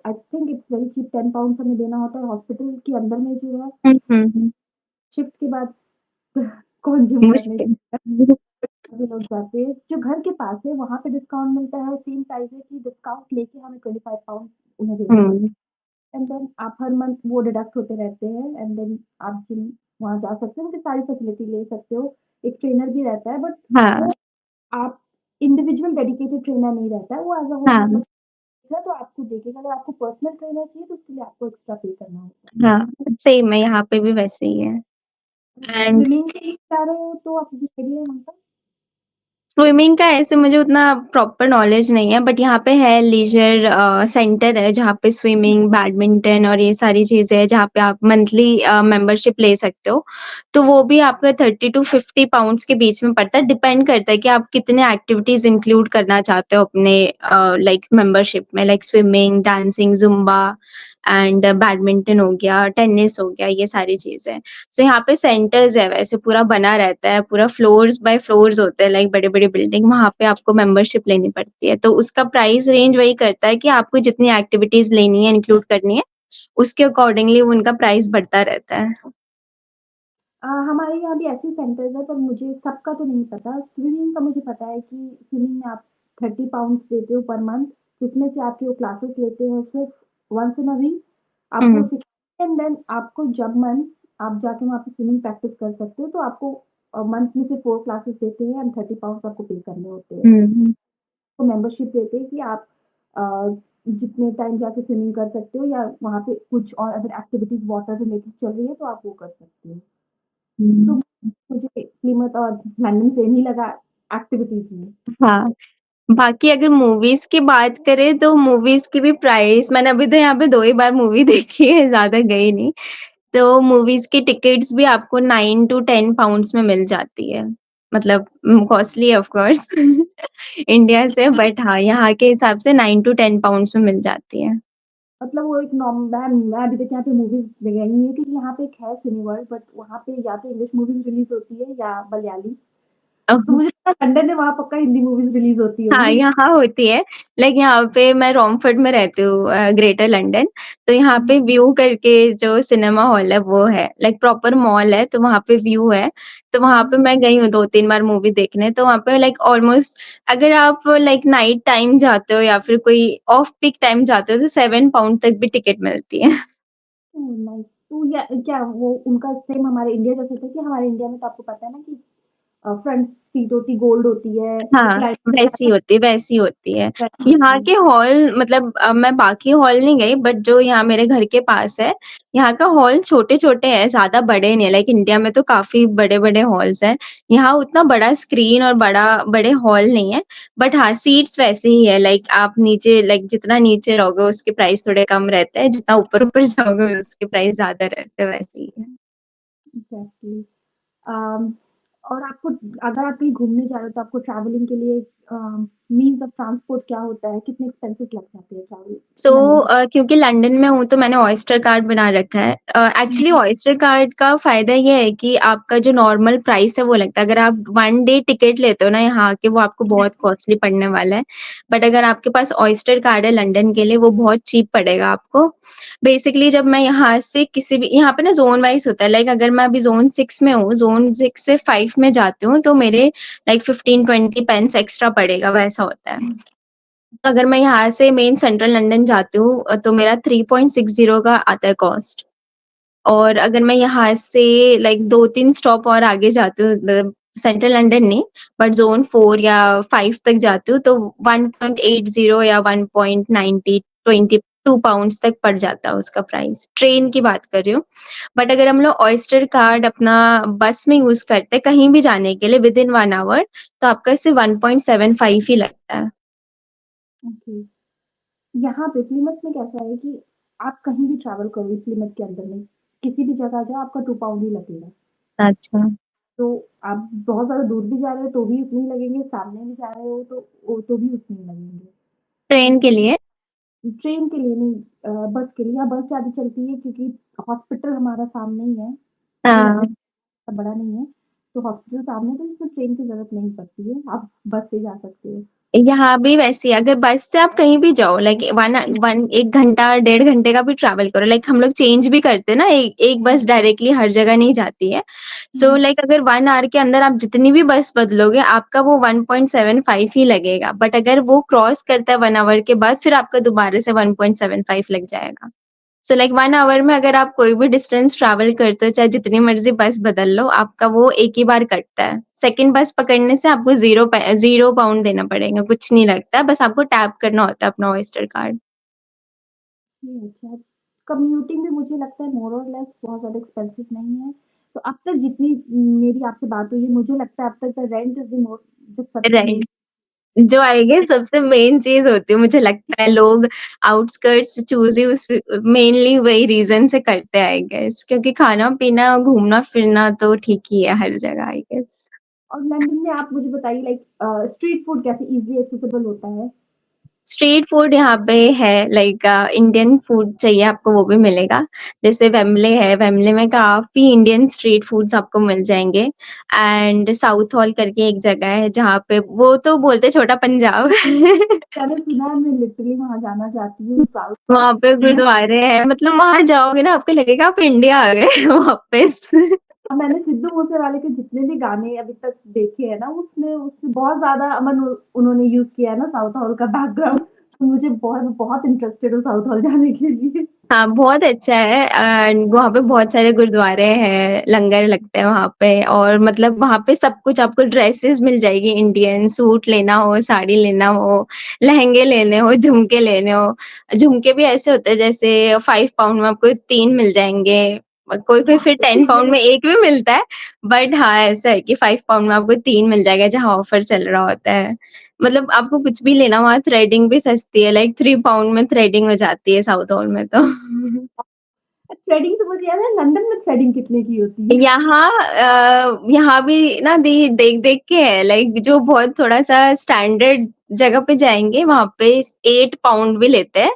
I think it's very cheap 10 pounds हमें देना होता है हॉस्पिटल के अंदर में जो है हुँ, हुँ, हुँ। शिफ्ट के बाद कौन जिम करने मुश्किल। जाता है? सभी लोग जाते हैं। जो घर के पास है वहाँ पे डिस्काउंट मिलता है सेम प्राइस है कि डिस्काउंट लेके हमें 25 पाउंड उन्हें देने पड़ते हुँ, हैं एंड देन आप हर मंथ वो डिडक्ट होते रहते हैं एंड देन आप जिम वहाँ जा सकते हो उनकी सारी फैसिलिटी ले सकते हो। एक ट्रेनर भी रहता है बट वो हाँ, आप इंडिविजुअल डेडिकेटेड ट्रेनर नहीं रहता है, वो एज़ अ होल हाँ, मतलब तो आपको देखेगा अगर आपको पर्सनल ट्रेनर चाहिए तो उसके लिए आपको एक्स्ट्रा पे करना होता हाँ, सेम है यहाँ पे भी वैसे ही है है। एंड स्विमिंग के लिए जा रहे हो तो आपको कुछ आइडिया है वहाँ का? स्विमिंग का ऐसे मुझे उतना प्रॉपर नॉलेज नहीं है बट यहाँ पे है लीजर सेंटर है जहाँ पे स्विमिंग, बैडमिंटन और ये सारी चीज़ें हैं जहाँ पे आप मंथली मेंबरशिप ले सकते हो। तो वो भी आपका 30 टू 50 पाउंड्स के बीच में पड़ता है, डिपेंड करता है कि आप कितने एक्टिविटीज़ इंक्लूड करना चाहते हो अपने लाइक मेंबरशिप में like swimming, dancing, Zumba and badminton हो गया, टेनिस हो गया, ये सारी चीज़ें। सो यहाँ पे सेंटर्स है वैसे पूरा बना रहता है, पूरा फ्लोर्स बाय फ्लोर्स होते हैं लाइक बड़े-बड़े बिल्डिंग, वहाँ पे आपको मेंबरशिप लेनी पड़ती है। तो उसका प्राइस रेंज वही करता है कि आपको जितनी एक्टिविटीज़ लेनी है, इंक्लूड करनी है, उसके अकॉर्डिंगली उनका प्राइस बढ़ता रहता है। हमारे यहाँ भी ऐसे सेंटर्स है, पर मुझे सबका तो नहीं पता। स्विमिंग का मुझे पता है कि स्विमिंग में आप 30 पाउंड्स देते हो पर मंथ, जिसमें से आपके वो क्लासेस लेते हैं सिर्फ वंस इन अ वीक, आपको हुँ, सिखाते हैं, एंड देन आपको जब मन आप जाके वहाँ पे स्विमिंग प्रैक्टिस कर सकते हो, तो आपको मंथ में से 4 क्लासेस देते हैं एंड 30 पाउंड्स आपको पे करने होते हैं। हुँ, हुँ। तो मेंबरशिप देते हैं कि आप अ, जितने टाइम जाके स्विमिंग कर सकते हो, या वहाँ पे कुछ और अदर एक्टिविटीज़ वाटर रिलेटेड चल रही है तो आप वो कर सकते हो। तो हुँ। मुझे प्लीमथ और लंदन सेम ही लगा एक्टिविटीज़ में। हाँ, बाकी अगर मूवीज़ की बात करें तो मूवीज़ की भी प्राइस मैंने अभी तो यहाँ पे 2 ही बार मूवी देखी है, ज़्यादा गई नहीं। तो मूवीज़ की टिकट्स भी आपको 9 टू 10 पाउंड्स में मिल जाती है। मतलब कॉस्टली है ऑफ कोर्स इंडिया से बट हाँ, यहाँ के हिसाब से 9 टू 10 पाउंड्स में मिल जाती है। मतलब वो एक मैं अभी तक यहाँ पे मूवीज़ गई नहीं हूँ, क्योंकि यहाँ पे एक है सिनेवर्ल्ड, बट वहाँ पे या तो इंग्लिश मूवीज़ रिलीज़ होती है या मलयाली। तो मुझे लगता है लंदन में वहाँ पक्का हिंदी मूवीज़ रिलीज़ होती हाँ, होंगी। यहाँ होती है। लाइक यहाँ पे मैं रोमफोर्ड में रहती हूँ ग्रेटर लंदन, तो यहाँ हुँ, पे व्यू करके जो सिनेमा हॉल है वो है। लाइक प्रॉपर मॉल है तो वहाँ पे व्यू है। तो वहाँ पे हुँ। मैं गई हूँ 2-3 बार मूवी देखने तो वहाँ पे लाइक ऑलमोस्ट अगर आप लाइक नाइट टाइम जाते हो या फिर कोई ऑफ पीक टाइम जाते हो तो 7 पाउंड तक भी टिकट मिलती है। Oh nice. तो या क्या वो उनका सेम हमारे इंडिया जैसा था, कि हमारे इंडिया में तो आपको पता है ना कि फ्रंट सीट होती गोल्ड होती है, हाँ, वैसी होती है। वैसी यहाँ होती है। के हॉल मतलब मैं बाकी हॉल नहीं गई बट जो यहाँ मेरे घर के पास है, यहाँ का हॉल छोटे-छोटे हैं, ज़्यादा बड़े नहीं है। लाइक इंडिया में तो काफ़ी बड़े-बड़े हॉल्स हैं। यहाँ उतना बड़ा स्क्रीन और बड़े हॉल नहीं है। बट हाँ, सीट्स वैसे ही है लाइक आप नीचे लाइक जितना नीचे रहोगे उसके प्राइस थोड़े कम रहते हैं, जितना ऊपर-ऊपर जाओगे उसके प्राइस ज़्यादा रहते हैं, वैसे ही है। एग्ज़ैक्टली। अम, और आपको अगर आप कहीं घूमने जा रहे हो तो आपको ट्रैवलिंग के लिए मीन्स ऑफ ट्रांसपोर्ट क्या होता है? कितने एक्सपेंसेस लग जाते हैं ट्रैवल सो लंदन से? क्योंकि लंदन में हूँ तो मैंने ऑयस्टर कार्ड बना रखा है। हुँ, एक्चुअली ऑयस्टर कार्ड का फ़ायदा ये है कि आपका जो नॉर्मल प्राइस है वो लगता है। अगर आप 1 डे टिकट लेते हो ना यहाँ के वो आपको बहुत कॉस्टली पड़ने वाला है। बट अगर आपके पास ऑयस्टर कार्ड है लंदन के लिए वो बहुत चीप पड़ेगा आपको। बेसिकली जब मैं यहाँ से किसी भी यहाँ पे ना ज़ोन वाइज़ होता है लाइक अगर मैं अभी ज़ोन 6 में हूँ, ज़ोन 6 से 5 में जाती हूँ तो मेरे लाइक 15-20 पेंस एक्स्ट्रा पड़ेगा वैसा होता है। तो अगर मैं यहाँ से मेन सेंट्रल लंदन जाती हूँ तो मेरा 3.60 का आता है कॉस्ट और अगर मैं यहाँ से लाइक 2-3 स्टॉप और आगे जाती हूँ मतलब सेंट्रल लंदन नहीं बट ज़ोन 4 या 5 तक जाती हूँ तो 1.80 या 1.90 22 पाउंड्स तक पड़ जाता है उसका प्राइस। ट्रेन की बात कर रही हूँ। बट अगर हम लोग ऑयस्टर कार्ड अपना बस में यूज़ करते हैं कहीं भी जाने के लिए विदिन 1 आवर तो आपका सिर्फ 1.75 ही लगता है। ओके। यहाँ पे प्लीमथ में कैसा है कि आप कहीं भी ट्रैवल करो इस प्लीमथ के अंदर में, किसी भी जगह जाओ आपका 2 पाउंड ही लगेगा। अच्छा। तो आप बहुत ज़्यादा दूर भी जा रहे हो तो भी उतने ही लगेंगे, सामने भी जा रहे हो तो भी उतने ही लगेंगे। ट्रेन के लिए? ट्रेन के लिए नहीं, बस के लिए। यहाँ बस ज़्यादा चलती है क्योंकि हॉस्पिटल हमारा सामने ही है। ये हाँ, लंदन इतना बड़ा नहीं है, तो हॉस्पिटल सामने है, तो इसमें ट्रेन की ज़रूरत नहीं पड़ती है, आप बस से जा सकते हो। यहाँ भी वैसे ही अगर बस से आप कहीं भी जाओ लाइक 1 घंटा, 1.5 घंटे का भी ट्रैवल करो लाइक हम लोग चेंज भी करते हैं ना एक हुँ, बस डायरेक्टली हर जगह नहीं जाती है। सो हुँ, लाइक अगर 1 आवर के अंदर आप जितनी भी बस बदलोगे आपका वो 1.75 ही लगेगा। बट अगर वो क्रॉस करता है 1 आवर के बाद फिर आपका दोबारा से 1.75 लग जाएगा। सो लाइक 1 आवर में अगर आप कोई भी डिस्टेंस ट्रैवल करते हो, चाहे जितनी मर्ज़ी बस बदल लो, आपका वो एक ही बार कटता है। सेकंड बस पकड़ने से आपको 0 पाउंड देना पड़ेगा, कुछ नहीं लगता, बस आपको टैप करना होता है अपना ऑयस्टर कार्ड। ये अच्छा। कम्यूटिंग भी मुझे लगता है मोर और लेस बहुत ज़्यादा एक्सपेंसिव नहीं है। तो अब तक जितनी मेरी आपसे बात हुई है, मुझे लगता है अब तक the rent is the more जो सबसे मेन। राइट, जो आई गेस सबसे मेन चीज़ होती है, मुझे लगता है लोग आउटस्कर्ट्स चूज़ ही उस मेनली वही रीज़न से करते हैं आई गेस क्योंकि खाना-पीना, घूमना-फिरना तो ठीक ही है हर जगह आई गेस। और लंदन में आप मुझे बताइए लाइक स्ट्रीट फूड कैसे ईज़िली एक्सेसिबल होता है? स्ट्रीट फूड यहाँ पे है लाइक इंडियन फूड चाहिए आपको वो भी मिलेगा। जैसे वेम्बले है, वेम्बले में काफ़ी इंडियन स्ट्रीट फूड्स आपको मिल जाएँगे एंड साउथ हॉल करके एक जगह है जहाँ पे वो तो बोलते हैं छोटा पंजाब। मैंने सुना है, मैं लिटरली वहाँ जाना चाहती हूँ साउथ। वहाँ पे गुरुद्वारे हैं मतलब वहाँ जाओगे ना आपको लगेगा आप इंडिया आ गए वापस। मैंने सिद्धू मूसेवाले के जितने भी गाने अभी तक देखे हैं ना, उसमें उसमें बहुत ज़्यादा अमन उन्होंने यूज़ किया है ना साउथ हॉल का बैकग्राउंड, तो मुझे बहुत बहुत इंटरेस्टेड हूँ साउथ हॉल जाने के लिए। हाँ, बहुत अच्छा है एंड वहाँ पे बहुत सारे गुरुद्वारे हैं, लंगर लगते हैं वहाँ पे और मतलब वहाँ पे सब कुछ आपको ड्रेसेस मिल जाएगी इंडियन, सूट लेना हो, साड़ी लेना हो, लहंगे लेने हो, झुमके लेने हो। झुमके भी ऐसे होते हैं जैसे 5 पाउंड में आपको 3 मिल जाएँगे, कोई-कोई फिर 10 पाउंड में 1 भी मिलता है, बट हाँ, ऐसा है कि 5 पाउंड में आपको 3 मिल जाएगा जहाँ ऑफर चल रहा होता है। मतलब आपको कुछ भी लेना वहाँ थ्रेडिंग भी सस्ती है लाइक 3 पाउंड में थ्रेडिंग हो जाती है साउथ हॉल में तो। थ्रेडिंग तो मुझे याद है, लंदन में थ्रेडिंग कितने की होती है? यहाँ भी ना देख-देख के है लाइक जो बहुत थोड़ा-सा स्टैंडर्ड जगह पे जाएँगे वहाँ पे 8 पाउंड भी लेते हैं।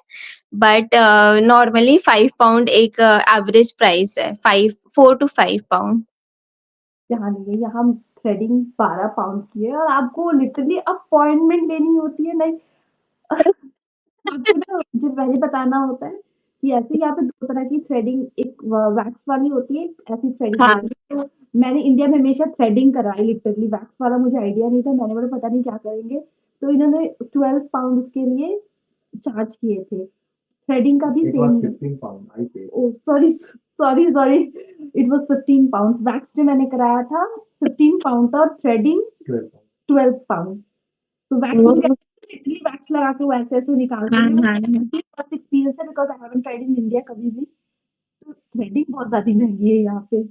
बट नॉर्मली 5 पाउंड एक एवरेज प्राइस है। 5 4 टू 5 पाउंड। यहाँ नहीं है, यहाँ थ्रेडिंग 12 पाउंड की है और आपको लिटरली अपॉइंटमेंट लेनी होती है, लाइक आपको ना मुझे पहले बताना होता है कि ऐसे यहाँ पे 2 तरह की थ्रेडिंग, एक वैक्स वाली होती है, एक ऐसी थ्रेडिंग हाँ, होती है। तो मैंने इंडिया में हमेशा थ्रेडिंग कराई लिटरली, वैक्स वाला मुझे आइडिया नहीं था, मैंने बोला पता नहीं क्या करेंगे, तो इन्होंने 12 पाउंड उसके लिए चार्ज किए थे। थ्रेडिंग का भी सेम 15 पाउंड आई पे। Oh sorry sorry sorry, it was 15 pound. Wax जो मैंने कराया था 15 पाउंड था और थ्रेडिंग 12 पाउंड। तो वैक्स वो में लिटरली वैक्स लगा के वो ऐसे-ऐसे निकालते हाँ, हैं। हाँ, हाँ। फर्स्ट एक्सपीरियंस है because I haven't tried in India कभी भी। तो थ्रेडिंग बहुत ज़्यादा महँगी है यहाँ पे।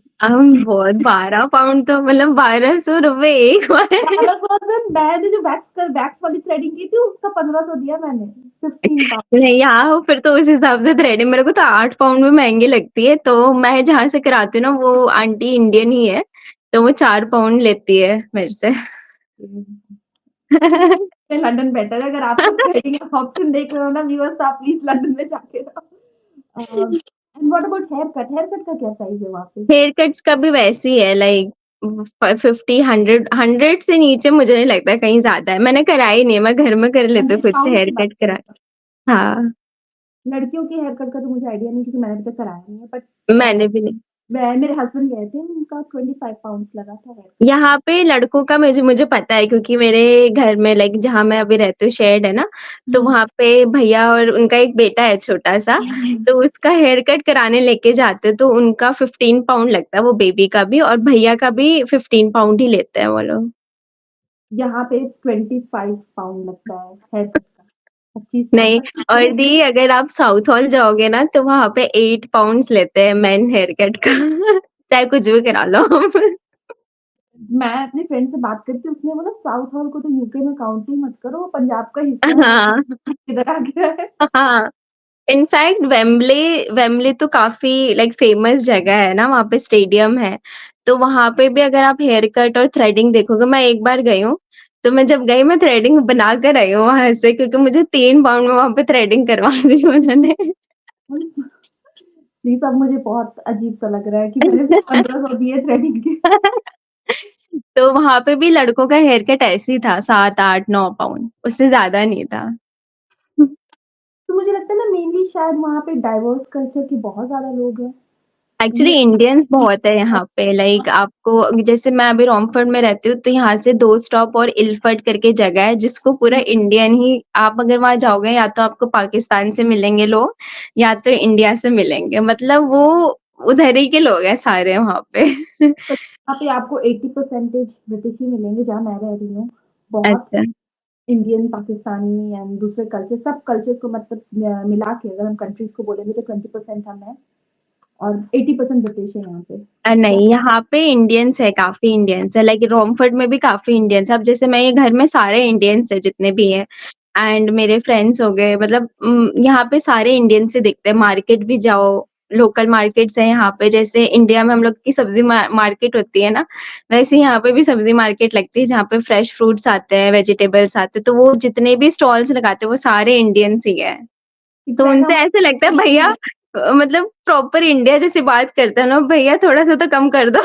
बहुत 12 पाउंड तो मतलब ₹1200 एक बार। 1200 में मैंने जो वैक्स वाली थ्रेडिंग की थी उसका 1500 दिया मैंने, 15 पाउंड। नहीं, यहाँ फिर तो उस हिसाब से थ्रेडिंग मेरे को तो 8 पाउंड में महँगी लगती है, तो मैं जहाँ से कराती हूँ ना वो आंटी इंडियन ही है, तो वो 4 पाउंड लेती है मेरे से। लंदन बेटर है, अगर आपको थ्रेडिंग का ऑप्शन देख रहे हो ना व्यूअर्स, तो आप प्लीज़ लंदन में जाके रहो। And what about haircut? Haircut का क्या प्राइस है वहाँ पे? हेयर कट्स का भी वैसे ही है लाइक 50 100 से नीचे मुझे नहीं लगता कहीं ज़्यादा है। मैंने कराई नहीं है, मैं घर में कर लेती हूँ 100 खुद से पाउंड हेयर की बात कट कर करा रहे हो? हाँ, लड़कियों के हेयर कट का तो मुझे आइडिया नहीं क्योंकि मैंने अभी तक कराया नहीं है, बट मैंने भी नहीं। मैं मेरे हस्बैंड गए थे, उनका 25 पाउंड्स लगा था हेयर कट। यहाँ पे लड़कों का मुझे मुझे पता है क्योंकि मेरे घर में लाइक जहाँ मैं अभी रहती हूँ शेयर्ड है ना, तो हुँ। वहाँ पे भैया और उनका एक बेटा है छोटा-सा, तो उसका हेयर कट कराने लेके जाते तो उनका 15 पाउंड लगता है वो बेबी का भी और भैया का भी 15 पाउंड ही लेते हैं वो लोग। यहाँ पे 25 पाउंड लगता है हेयर कट का, 25 नहीं और पाउंड। दी अगर आप साउथ हॉल जाओगे ना तो वहाँ पे 8 पाउंड्स लेते हैं मेन हेयर कट का चाहे कुछ भी करा लो आप। मैं अपनी फ्रेंड से बात करती हूँ, उसने बोला साउथ हॉल को तो यूके में काउंट ही मत करो, वो पंजाब का हिस्सा है, हाँ, इधर आ गया है। हाँ। इनफैक्ट वेम्बले वेम्बले तो काफ़ी लाइक फ़ेमस जगह है ना, वहाँ पे स्टेडियम है। तो वहाँ पे भी अगर आप हेयर कट और थ्रेडिंग देखोगे मैं एक बार गई हूँ, तो मैं जब गई मैं थ्रेडिंग बना कर आई हूँ वहाँ से क्योंकि मुझे 3 पाउंड में वहाँ पे थ्रेडिंग करवा दी उन्होंने। ये सब मुझे बहुत अजीब-सा लग रहा है कि मैंने 1500 दिए थ्रेडिंग के। तो वहाँ पे भी लड़कों का हेयर कट ऐसे ही था 7, 8, 9 पाउंड, उससे ज़्यादा नहीं था। तो मुझे लगता है ना मेनली शायद वहाँ पे डाइवर्स कल्चर के बहुत ज़्यादा लोग हैं। एक्चुअली ये इंडियंस बहुत है यहाँ पे लाइक आपको जैसे मैं अभी रोमफord में रहती हूँ, तो यहाँ से 2 स्टॉप और इल्फर्ट करके जगह है जिसको पूरा इंडियन ही आप अगर वहाँ जाओगे या तो आपको पाकिस्तान से मिलेंगे लोग या तो इंडिया से मिलेंगे। मतलब वो उधर ही के लोग हैं सारे वहाँ पे। यहाँ पे आपको 80% ब्रिटिश ही मिलेंगे जहाँ मैं रह रही हूँ। बहुत अच्छा। इंडियन, पाकिस्तानी एंड दूसरे कल्चर, सब कल्चर्स को मतलब मिला के अगर हम कंट्रीज़ को बोलेंगे तो 20% हम हैं और 80% ब्रिटिश है यहाँ पे। नहीं, यहाँ पे इंडियंस है, काफ़ी इंडियंस है, लाइक रोमफord में भी काफ़ी इंडियंस है। अब जैसे मैं ये घर में सारे इंडियंस हैं जितने भी हैं एंड मेरे फ्रेंड्स हो गए मतलब यहाँ पे सारे इंडियंस ही दिखते हैं, मार्केट भी जाओ, लोकल मार्केट्स हैं यहाँ पे, जैसे इंडिया में हम लोग की सब्ज़ी मार्केट होती है ना, वैसे यहाँ पे भी सब्ज़ी मार्केट लगती है जहाँ पे फ्रेश फ्रूट्स आते हैं, वेजिटेबल्स आते हैं, तो वो जितने भी स्टॉल्स लगाते हैं वो सारे इंडियंस ही हैं। तो उनसे ऐसे लगता है भैया मतलब प्रॉपर इंडिया जैसी बात करते हैं ना, भैया थोड़ा-सा तो कम कर दो।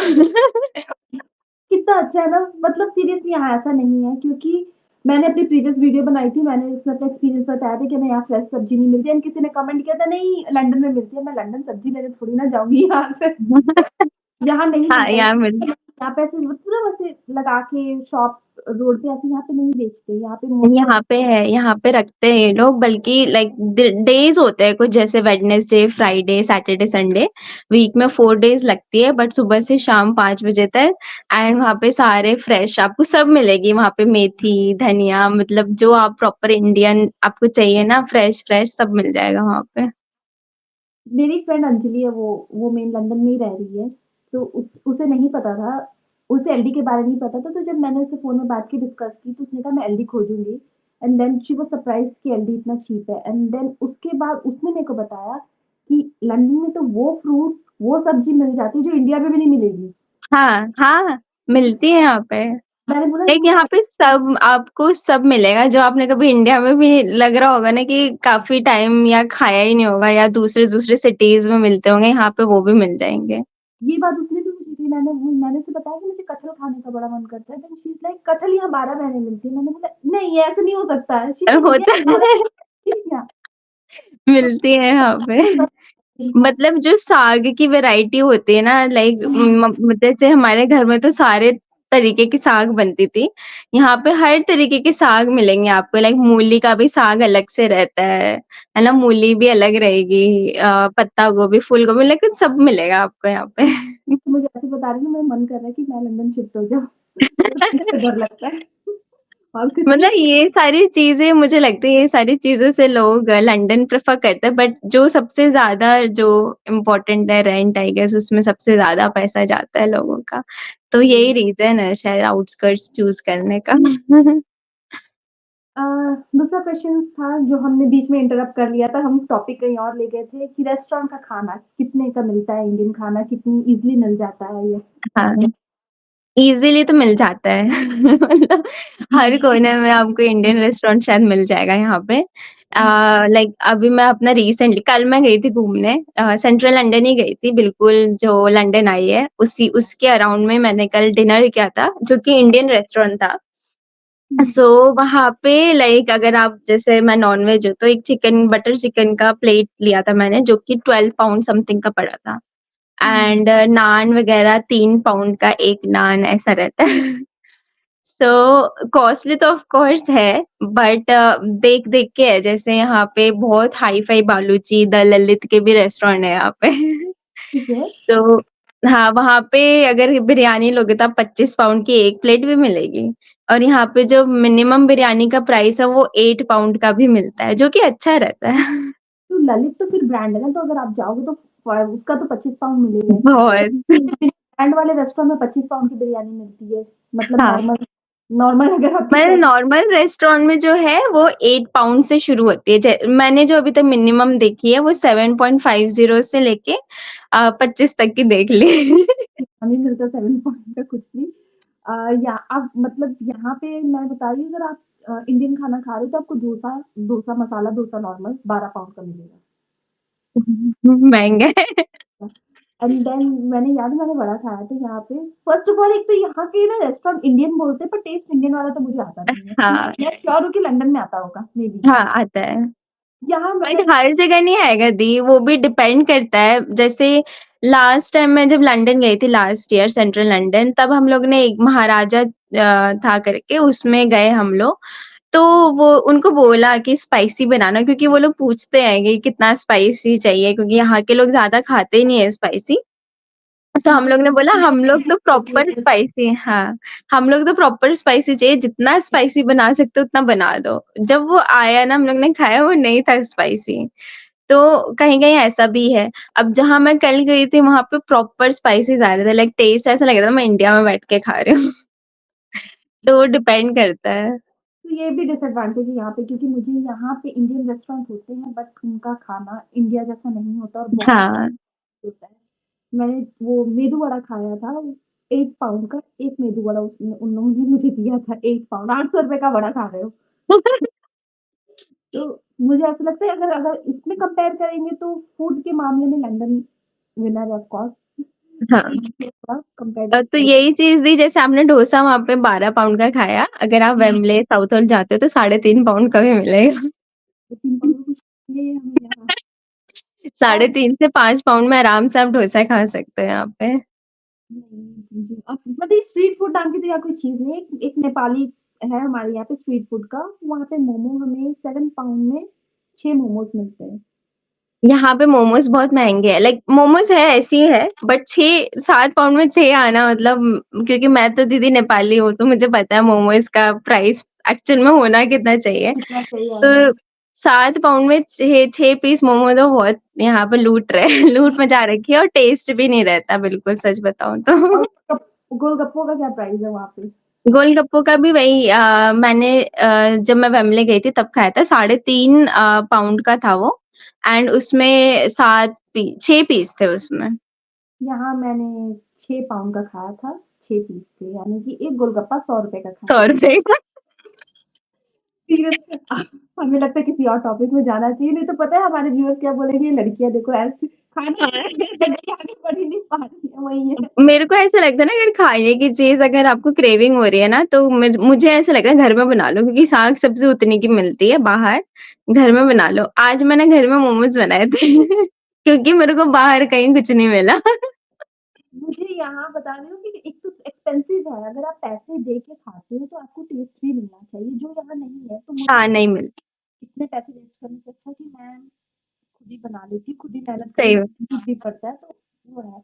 कितना अच्छा है ना, मतलब सीरियसली यहाँ ऐसा नहीं है, क्योंकि मैंने अपनी प्रीवियस वीडियो बनाई थी, मैंने उसमें अपना एक्सपीरियंस बताया था कि हमें यहाँ फ्रेश सब्जी नहीं मिलती, एंड किसी ने कमेंट किया था नहीं लंदन में मिलती है। मैं लंदन सब्जी लेने थोड़ी ना जाऊंगी यहाँ से, यहाँ नहीं हाँ, मिलता है। यहाँ मिल यहाँ पे ऐसे मतलब ऐसे लगा के शॉप रोड पे ऐसे यहाँ पे नहीं बेचते, यहाँ पे मोस्ट ऑफ यहाँ पे है, यहाँ पे रखते हैं ये लोग, बल्कि लाइक डेज होते हैं कुछ, जैसे Wednesday, Friday, Saturday, Sunday, week में 4 डेज लगती है, बट सुबह से शाम 5 बजे तक। एंड वहाँ पे सारे फ्रेश आपको सब मिलेगी, वहाँ पे मेथी, धनिया, मतलब जो आप प्रॉपर इंडियन आपको चाहिए ना, फ्रेश फ्रेश सब मिल जाएगा वहाँ पे। मेरी फ्रेंड अंजलि है, वो मेन लंदन में ही रह रही है, तो उसे नहीं पता था, उसे एलडी के बारे में नहीं पता था, तो जब मैंने उससे फ़ोन में बात की, डिस्कस की, तो उसने कहा मैं एलडी खोजूँगी, and then she was surprised कि एलडी इतना चीप है, एंड देन उसके बाद उसने मेरे को बताया कि लंदन में तो वो फ्रूट्स, वो सब्ज़ी मिल जाती है जो इंडिया में भी नहीं मिलेगी। हाँ, हाँ, मिलती है यहाँ पे। मैंने बोला लाइक यहाँ पे सब आपको सब मिलेगा, जो आपने कभी इंडिया में भी लग रहा होगा ना कि काफ़ी टाइम या खाया ही नहीं होगा या दूसरे-दूसरे सिटीज़ में मिलते होंगे, यहाँ पे वो भी मिल जाएँगे। ये बात उसने भी मुझे की, मैंने उसे बताया कि मुझे कटहल खाने का बड़ा मन करता है, देन शी इज़ लाइक कटहल यहाँ 12 महीने मिलती है। मैंने बोला नहीं ऐसे नहीं हो सकता है, शी सेड होता यस है, मिलती है यहाँ पे। मतलब जो साग की वैरायटी होती है ना, लाइक जैसे हमारे घर में तो सारे तरीके की साग बनती थी। यहाँ पे हर तरीके के साग मिलेंगे आपको, लाइक मूली का भी साग अलग से रहता है ना? मूली भी अलग रहेगी, पत्ता गोभी, फूल गोभी, लेकिन सब मिलेगा आपको यहाँ पे। मुझे ऐसे बता रही हूँ, मेरा मन कर रहा है कि मैं लंदन शिफ्ट हो जाऊँ। सच्ची से डर लगता है और कुछ मतलब नहीं। ये सारी चीज़ें मुझे लगती है, ये सारी चीज़ों से लोग लंदन प्रेफ़र करते हैं, बट जो सबसे ज़्यादा जो इम्पोर्टेंट है रेंट, आई गेस उसमें सबसे ज़्यादा पैसा जाता है लोगों का। तो यही रीज़न है शायद आउटस्कर्ट्स चूज़ करने का। अ, दूसरा क्वेश्चन था जो हमने बीच में इंटरप्ट कर लिया था, हम टॉपिक कहीं और ले गए थे कि रेस्टोरेंट का खाना कितने का मिलता है, इंडियन खाना कितनी ईज़िली मिल जाता है ये? हाँ, ईज़िली तो मिल जाता है। मतलब हर कोने में आपको इंडियन रेस्टोरेंट शायद मिल जाएगा यहाँ पे। लाइक अभी मैं अपना रिसेंटली कल मैं गई थी घूमने, सेंट्रल लंदन ही गई थी, बिल्कुल जो लंदन आई है, उसके अराउंड में मैंने कल डिनर किया था, जो कि इंडियन रेस्टोरेंट था। सो वहाँ पे लाइक अगर आप, जैसे मैं नॉन-वेज हूँ, तो एक चिकन बटर चिकन का प्लेट लिया था मैंने, जो कि 12 पाउंड समथिंग का पड़ा था। एंड नान वगैरह 3 पाउंड का 1 नान ऐसा रहता है। सो कॉस्टली तो ऑफ कोर्स है, बट देख-देख के है, जैसे यहाँ पे बहुत हाई-फाई बालूची, द ललित के भी रेस्टोरेंट है यहाँ पे। ठीक है। तो हाँ, वहाँ पे अगर बिरयानी लोगे तो आप 25 पाउंड की 1 प्लेट भी मिलेगी, और यहाँ पे जो मिनिमम बिरयानी का प्राइस है वो 8 पाउंड का भी मिलता है, जो कि अच्छा रहता है। तो ललित तो फिर ब्रांड है ना, तो अगर आप जाओगे तो उसका तो 25 पाउंड मिलेगा बहुत। ही। ब्रांड वाले रेस्टोरेंट में 25 पाउंड की बिरयानी मिलती है, मतलब हाँ। नॉर्मल नॉर्मल अगर आपके पर पैसे। नॉर्मल रेस्टोरेंट में जो है वो 8 पाउंड से शुरू होती है। मैंने जो अभी तक मिनिमम देखी है वो 7.50 से लेके 25 तक की देख ली। नहीं मिलता 7 पॉइंट का कुछ भी। या आप मतलब यहाँ पे मैं बता रही हूँ, अगर आप इंडियन खाना खा रहे हो तो आपको डोसा डोसा मसाला डोसा नॉर्मल 12 पाउंड का मिलेगा। महँगा है। एंड देन मैंने याद है मैंने बड़ा खाया था यहाँ पे। फर्स्ट ऑफ ऑल एक तो यहाँ के ना रेस्टोरेंट इंडियन बोलते हैं, पर टेस्ट इंडियन वाला तो मुझे आता नहीं है। हाँ, मैं श्योर हूँ कि लंदन में आता होगा मे बी। हाँ आता है। यहाँ बट मतलब हर जगह नहीं आएगा दी, वो भी डिपेंड करता है। जैसे लास्ट टाइम मैं जब लंदन गई थी लास्ट ईयर सेंट्रल लंदन, तब हम लोग ने एक महाराजा था करके उसमें गए हम लोग। तो वो उनको बोला कि स्पाइसी बनाना, क्योंकि वो लोग पूछते हैं कि कितना स्पाइसी चाहिए, क्योंकि यहाँ के लोग ज़्यादा खाते ही नहीं है स्पाइसी। तो हम लोग ने बोला हम लोग तो प्रॉपर स्पाइसी, हाँ, हम लोग तो प्रॉपर स्पाइसी चाहिए, जितना स्पाइसी बना सकते हो उतना बना दो। जब वो आया ना हम लोग ने खाया, वो नहीं था स्पाइसी। तो कहीं-कहीं ऐसा भी है। अब जहाँ मैं कल गई थी वहाँ पे प्रॉपर स्पाइसेस आ रहे थे, लाइक टेस्ट ऐसा लग रहा था मैं इंडिया में बैठ के खा रही हूँ। तो डिपेंड करता है। तो ये भी डिसएडवांटेज है यहाँ पे, क्योंकि मुझे यहाँ पे इंडियन रेस्टोरेंट होते हैं बट उनका खाना इंडिया जैसा नहीं होता और बहुत हाँ, होता है। मैंने वो मेदू वड़ा खाया था, 8 पाउंड का 1 मेदू वड़ा उन लोगों ने मुझे दिया था, 8 पाउंड, ₹800 का वड़ा खा रहे हो। तो मुझे ऐसा लगता है अगर अगर इसमें कंपेयर करेंगे तो फूड के मामले में लंदन विनर है ऑफ कोर्स। हाँ। चीप से थोड़ा कंपेयर टू तो प्राइस। यही चीज़ थी जैसे आपने डोसा वहाँ पे 12 पाउंड का खाया, अगर आप वेम्बले साउथ हॉल जाते हो तो 3.5 पाउंड का भी मिलेगा। 3 पाउंड में कुछ ये हमें यहाँ। साढ़े और 3 से 5 पाउंड में आराम से आप डोसा खा सकते हो यहाँ पे। नहीं, जी, अब मतलब स्ट्रीट फूड नाम की तो यहाँ कोई चीज़ नहीं है। एक नेपाली है हमारे यहाँ पे स्ट्रीट फूड का, वहाँ पे मोमो हमें 7 पाउंड में 6 मोमोज़ मिलते हैं। यहाँ पे मोमोज बहुत महंगे हैं, लाइक मोमोज है ऐसी है, बट 6-7 पाउंड में 6 आना मतलब, क्योंकि मैं तो दीदी नेपाली हूँ तो मुझे पता है मोमोज का प्राइस एक्चुअल में होना कितना चाहिए। कितना सही है तो 7 पाउंड में 6 पीस मोमो तो बहुत यहाँ पे लूट रहे हैं, लूट मचा रखी है, और टेस्ट भी नहीं रहता बिल्कुल, सच बताऊं तो। और गोलगप्पों का क्या प्राइस है वहाँ पे? गोलगप्पों का भी वही मैंने जब मैं वेम्बले गई थी तब खाया था, 3.5 पाउंड का था वो, एंड उसमें 6 पीस थे उसमें। यहाँ मैंने 6 पाउंड का खाया था, 6 पीस थे, यानी कि एक गोलगप्पा ₹100 का खाया। 100 रुपए का। सीरियस हमें लगता है किसी और टॉपिक में जाना चाहिए, नहीं तो पता है हमारे व्यूअर्स क्या बोलेंगे, ये लड़कियाँ देखो ऐसे खाने की लड़की आगे बढ़ ही नहीं पा रही है, वही है। मेरे को ऐसा लगता है ना, अगर खाने की चीज अगर आपको क्रेविंग हो रही है ना, तो मुझे ऐसा लगता है घर में बना लो, क्योंकि साग सब्जी उतनी की मिलती है बाहर, घर में बना लो। आज मैंने घर में मोमोज बनाए थे क्योंकि मेरे को बाहर कहीं कुछ नहीं मिला। मुझे यहाँ बता रही हूँ कि एक तो एक्सपेंसिव है, अगर आप पैसे दे के खाते हो तो आपको टेस्ट भी मिलना चाहिए, जो यहाँ नहीं है। तो मुझे हाँ, नहीं मिल इतने पैसे वेस्ट करने से अच्छा कि मैं खुद ही बना लेती हूँ, खुद ही मेहनत सही करती में हूँ, कुछ भी पड़ता है तो वो है।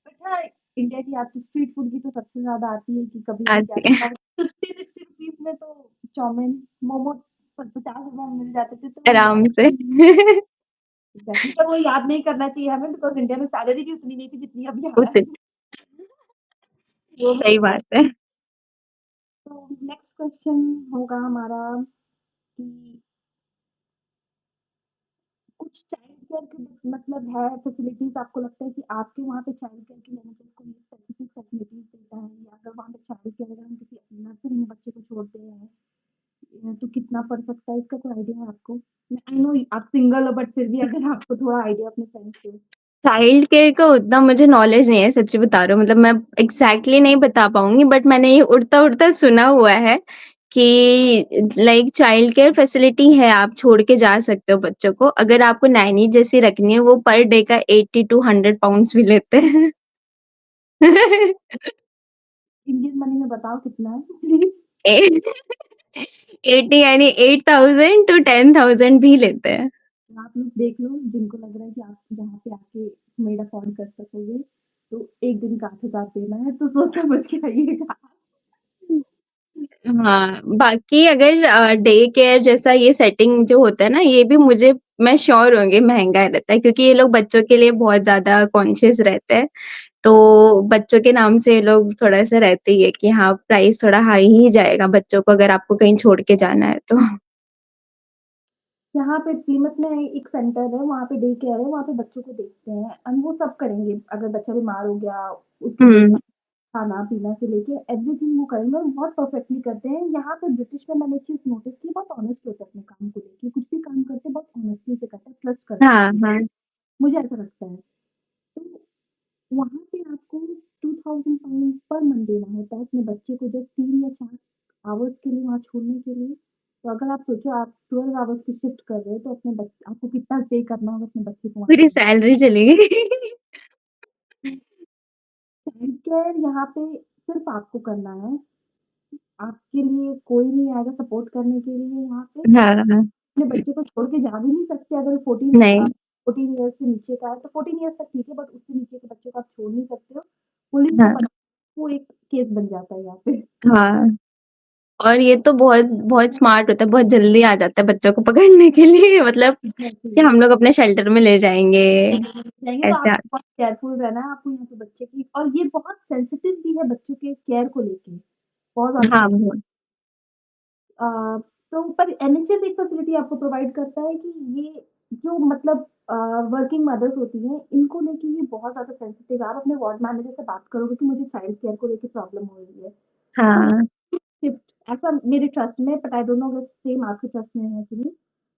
बट हाँ, इंडिया की आपकी स्ट्रीट फूड की तो सबसे ज़्यादा आती है कि कभी भी आती है जाते हैं 50-60 रुपीज़ में तो चाउमीन, मोमो 50 रुपए में मिल जाते थे, तो वो आराम से एग्ज़ैक्टली, पर वो याद नहीं करना चाहिए हमें बिकॉज़ इंडिया में सैलरी भी उतनी नहीं थी जितनी अभी यहाँ है। उतनी वो सही बात है। तो नेक्स्ट क्वेश्चन होगा हमारा कि कुछ चाइल्ड केयर के मतलब है फैसिलिटीज़ आपको लगता है कि आपके वहाँ पे चाइल्ड केयर की एनएचएस कोई स्पेसिफिक फैसिलिटीज़ देता है, या अगर वहाँ पे चाइल्ड केयर अगर हम किसी नर्सरी में बच्चे को छोड़ते हैं तो कितना पड़ सकता है, इसका कोई आइडिया है आपको? आई नो आप सिंगल हो बट फिर भी अगर आपको थोड़ा आइडिया अपने फ्रेंड्स से। चाइल्ड केयर का उतना मुझे नॉलेज नहीं है, सच्ची बता रही हूँ, मतलब मैं एग्जैक्टली नहीं बता पाऊंगी, बट मैंने ये उड़ता उड़ता सुना हुआ है कि लाइक चाइल्ड केयर फैसिलिटी है, आप छोड़ के जा सकते हो बच्चों को, अगर आपको नैनी जैसी रखनी है वो पर डे का 80 to 100 पाउंड्स भी लेते हैं। इंडियन मनी में बताओ कितना है प्लीज़? 80 यानी 8,000 to 10,000 भी लेते हैं। आप लोग देख लो जिनको लग रहा है कि आप यहाँ पे आके मेड अफोर्ड कर सकोगे, तो 1 दिन का 8,000 देना है तो सोच समझ के आइएगा। हाँ, बाकी अगर डे केयर जैसा ये सेटिंग जो होता है ना, ये भी मुझे मैं श्योर होंगी महँगा रहता है, क्योंकि ये लोग बच्चों के लिए बहुत ज़्यादा कॉन्शियस रहते हैं। तो बच्चों के नाम से ये लोग थोड़ा-सा रहते ही है कि हाँ, प्राइस थोड़ा हाई ही जाएगा बच्चों को, अगर आपको कहीं छोड़ के जाना है तो। यहाँ पे प्लीमथ में एक सेंटर है, वहाँ पे डे केयर है, वहाँ पे बच्चों को देखते हैं एंड वो सब करेंगे। अगर बच्चा बीमार हो गया, उसकी हुँ, देखभाल, खाना-पीना से लेके एवरीथिंग वो करेंगे और बहुत परफेक्टली करते हैं। यहाँ पे ब्रिटिश में मैंने एक चीज़ नोटिस की, बहुत ऑनेस्ट होते हैं अपने काम को लेके, कुछ भी काम करते हैं बहुत ऑनेस्टी से करते हैं, ट्रस्ट करते हाँ, हैं। हाँ। मुझे ऐसा लगता है। तो वहाँ पे आपको 2000 पाउंड पर मंथ देना होता है अपने बच्चे को जस्ट 3 या 4 आवर्स के लिए वहाँ छोड़ने के लिए। तो अगर आप सोचो आप 12 आवर्स की शिफ्ट कर रहे हो तो अपने बच आपको कितना पे करना होगा अपने बच्चे को वहाँ पूरी पे। सैलरी चली गई। चाइल्ड केयर यहाँ पे सिर्फ़ आपको करना है, आपके लिए कोई नहीं आएगा सपोर्ट करने के लिए यहाँ पे। हाँ, हाँ। अपने बच्चे को छोड़ के जा भी नहीं सकते, अगर 14 नहीं, 14 ईयर्स से नीचे का है तो 14 ईयर्स तक ठीक है, बट उससे नीचे के बच्चों को आप छोड़ नहीं सकते हो। पुलिस को हाँ, पता, वो एक केस बन जाता है यहाँ पे। हाँ। और ये तो बहुत बहुत स्मार्ट होता है, बहुत जल्दी आ जाता है बच्चों को पकड़ने के लिए, मतलब कि एग्ज़ैक्टली। हम लोग अपने शेल्टर में ले जाएँगे, जाएँगे तो ऐसे आपको बहुत केयरफुल रहना है, आपको यहाँ पे बच्चे की, और ये बहुत सेंसिटिव भी है बच्चों के केयर को लेके, बहुत ज़्यादा हाँ, सेंसिटिव। बहुत तो पर एनएचएस एक फैसिलिटी आपको प्रोवाइड करता है कि ये जो मतलब वर्किंग मदर्स होती हैं, इनको लेके ये बहुत ज़्यादा सेंसिटिव है। आप अपने वार्ड मैनेजर से बात करोगे कि मुझे चाइल्ड केयर को लेके प्रॉब्लम हो रही है। तो हाँ, शिफ्ट ऐसा मेरे ट्रस्ट में, बट आई डोंट नो अगर सेम आपके ट्रस्ट में है कि नहीं।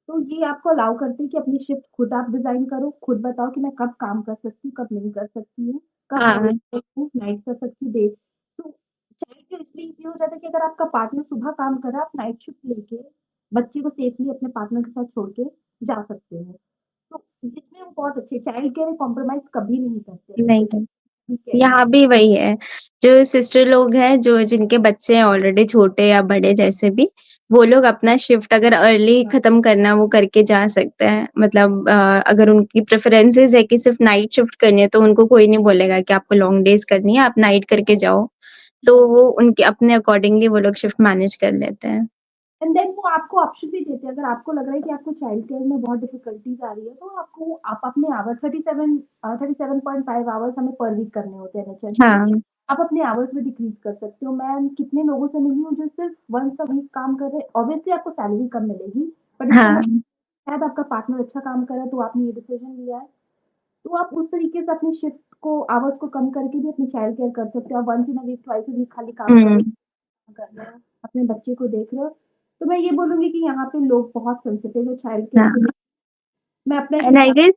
तो ये आपको अलाउ करते हैं कि अपनी शिफ्ट खुद आप डिज़ाइन करो, खुद बताओ कि मैं कब काम कर सकती हूँ, कब नहीं कर सकती हूँ, कब हाँ, मॉर्निंग कर सकती हूँ, नाइट कर सकती हूँ, डे। तो चाइल्ड केयर इसलिए ईज़ी हो जाता है कि अगर आपका पार्टनर सुबह काम कर रहा है, आप नाइट शिफ्ट लेके बच्चे को सेफली अपने पार्टनर के साथ छोड़ के जा सकते हो। तो इसमें वो बहुत अच्छे चाइल्ड केयर में कॉम्प्रोमाइज़ कभी नहीं करते अपनी नहीं कर सिस्टम केयर में। यहाँ भी वही है, जो सिस्टर लोग हैं, जो जिनके बच्चे हैं ऑलरेडी छोटे या बड़े जैसे भी, वो लोग अपना शिफ्ट अगर अर्ली हाँ, खत्म करना है, वो करके जा सकते हैं। मतलब अगर उनकी प्रेफ़रेंसेस है कि सिर्फ़ नाइट शिफ्ट करनी है, तो उनको कोई नहीं बोलेगा कि आपको लॉन्ग डेज़ करनी है, आप नाइट करके जाओ। तो हाँ। वो उनके अपने अकॉर्डिंगली वो लोग शिफ्ट मैनेज कर लेते हैं। एंड देन वो आपको ऑप्शन भी देते हैं, अगर आपको लग रहा है कि आपको चाइल्ड केयर में बहुत डिफ़िकल्टीज़ आ रही है, तो आपको आप अपने आवर्स 37.5 आवर्स हमें पर वीक करने होते हैं एनएचएस में। हाँ, आप अपने आवर्स में डिक्रीज़ कर सकते हो। मैं कितने लोगों से मिली हूँ जो सिर्फ़ वन्स अ वीक काम कर रहे हैं। ऑब्वियसली आपको सैलरी कम मिलेगी, बट इसका हाँ, मतलब शायद आपका पार्टनर अच्छा काम कर रहा है, तो आपने ये डिसीज़न लिया है। तो आप उस तरीके से अपनी शिफ्ट को आवर्स को कम करके भी अपनी चाइल्ड केयर कर सकते हो। आप once in a week, twice a week खाली काम कर रहे हुँ, हो, कर रहे हो, अपने बच्चे को देख रहे हो। तो मैं ये बोलूँगी कि यहाँ पे लोग बहुत सेंसिटिव है चाइल्ड केयर के हाँ। लिए। मैं अपना एक and I example guess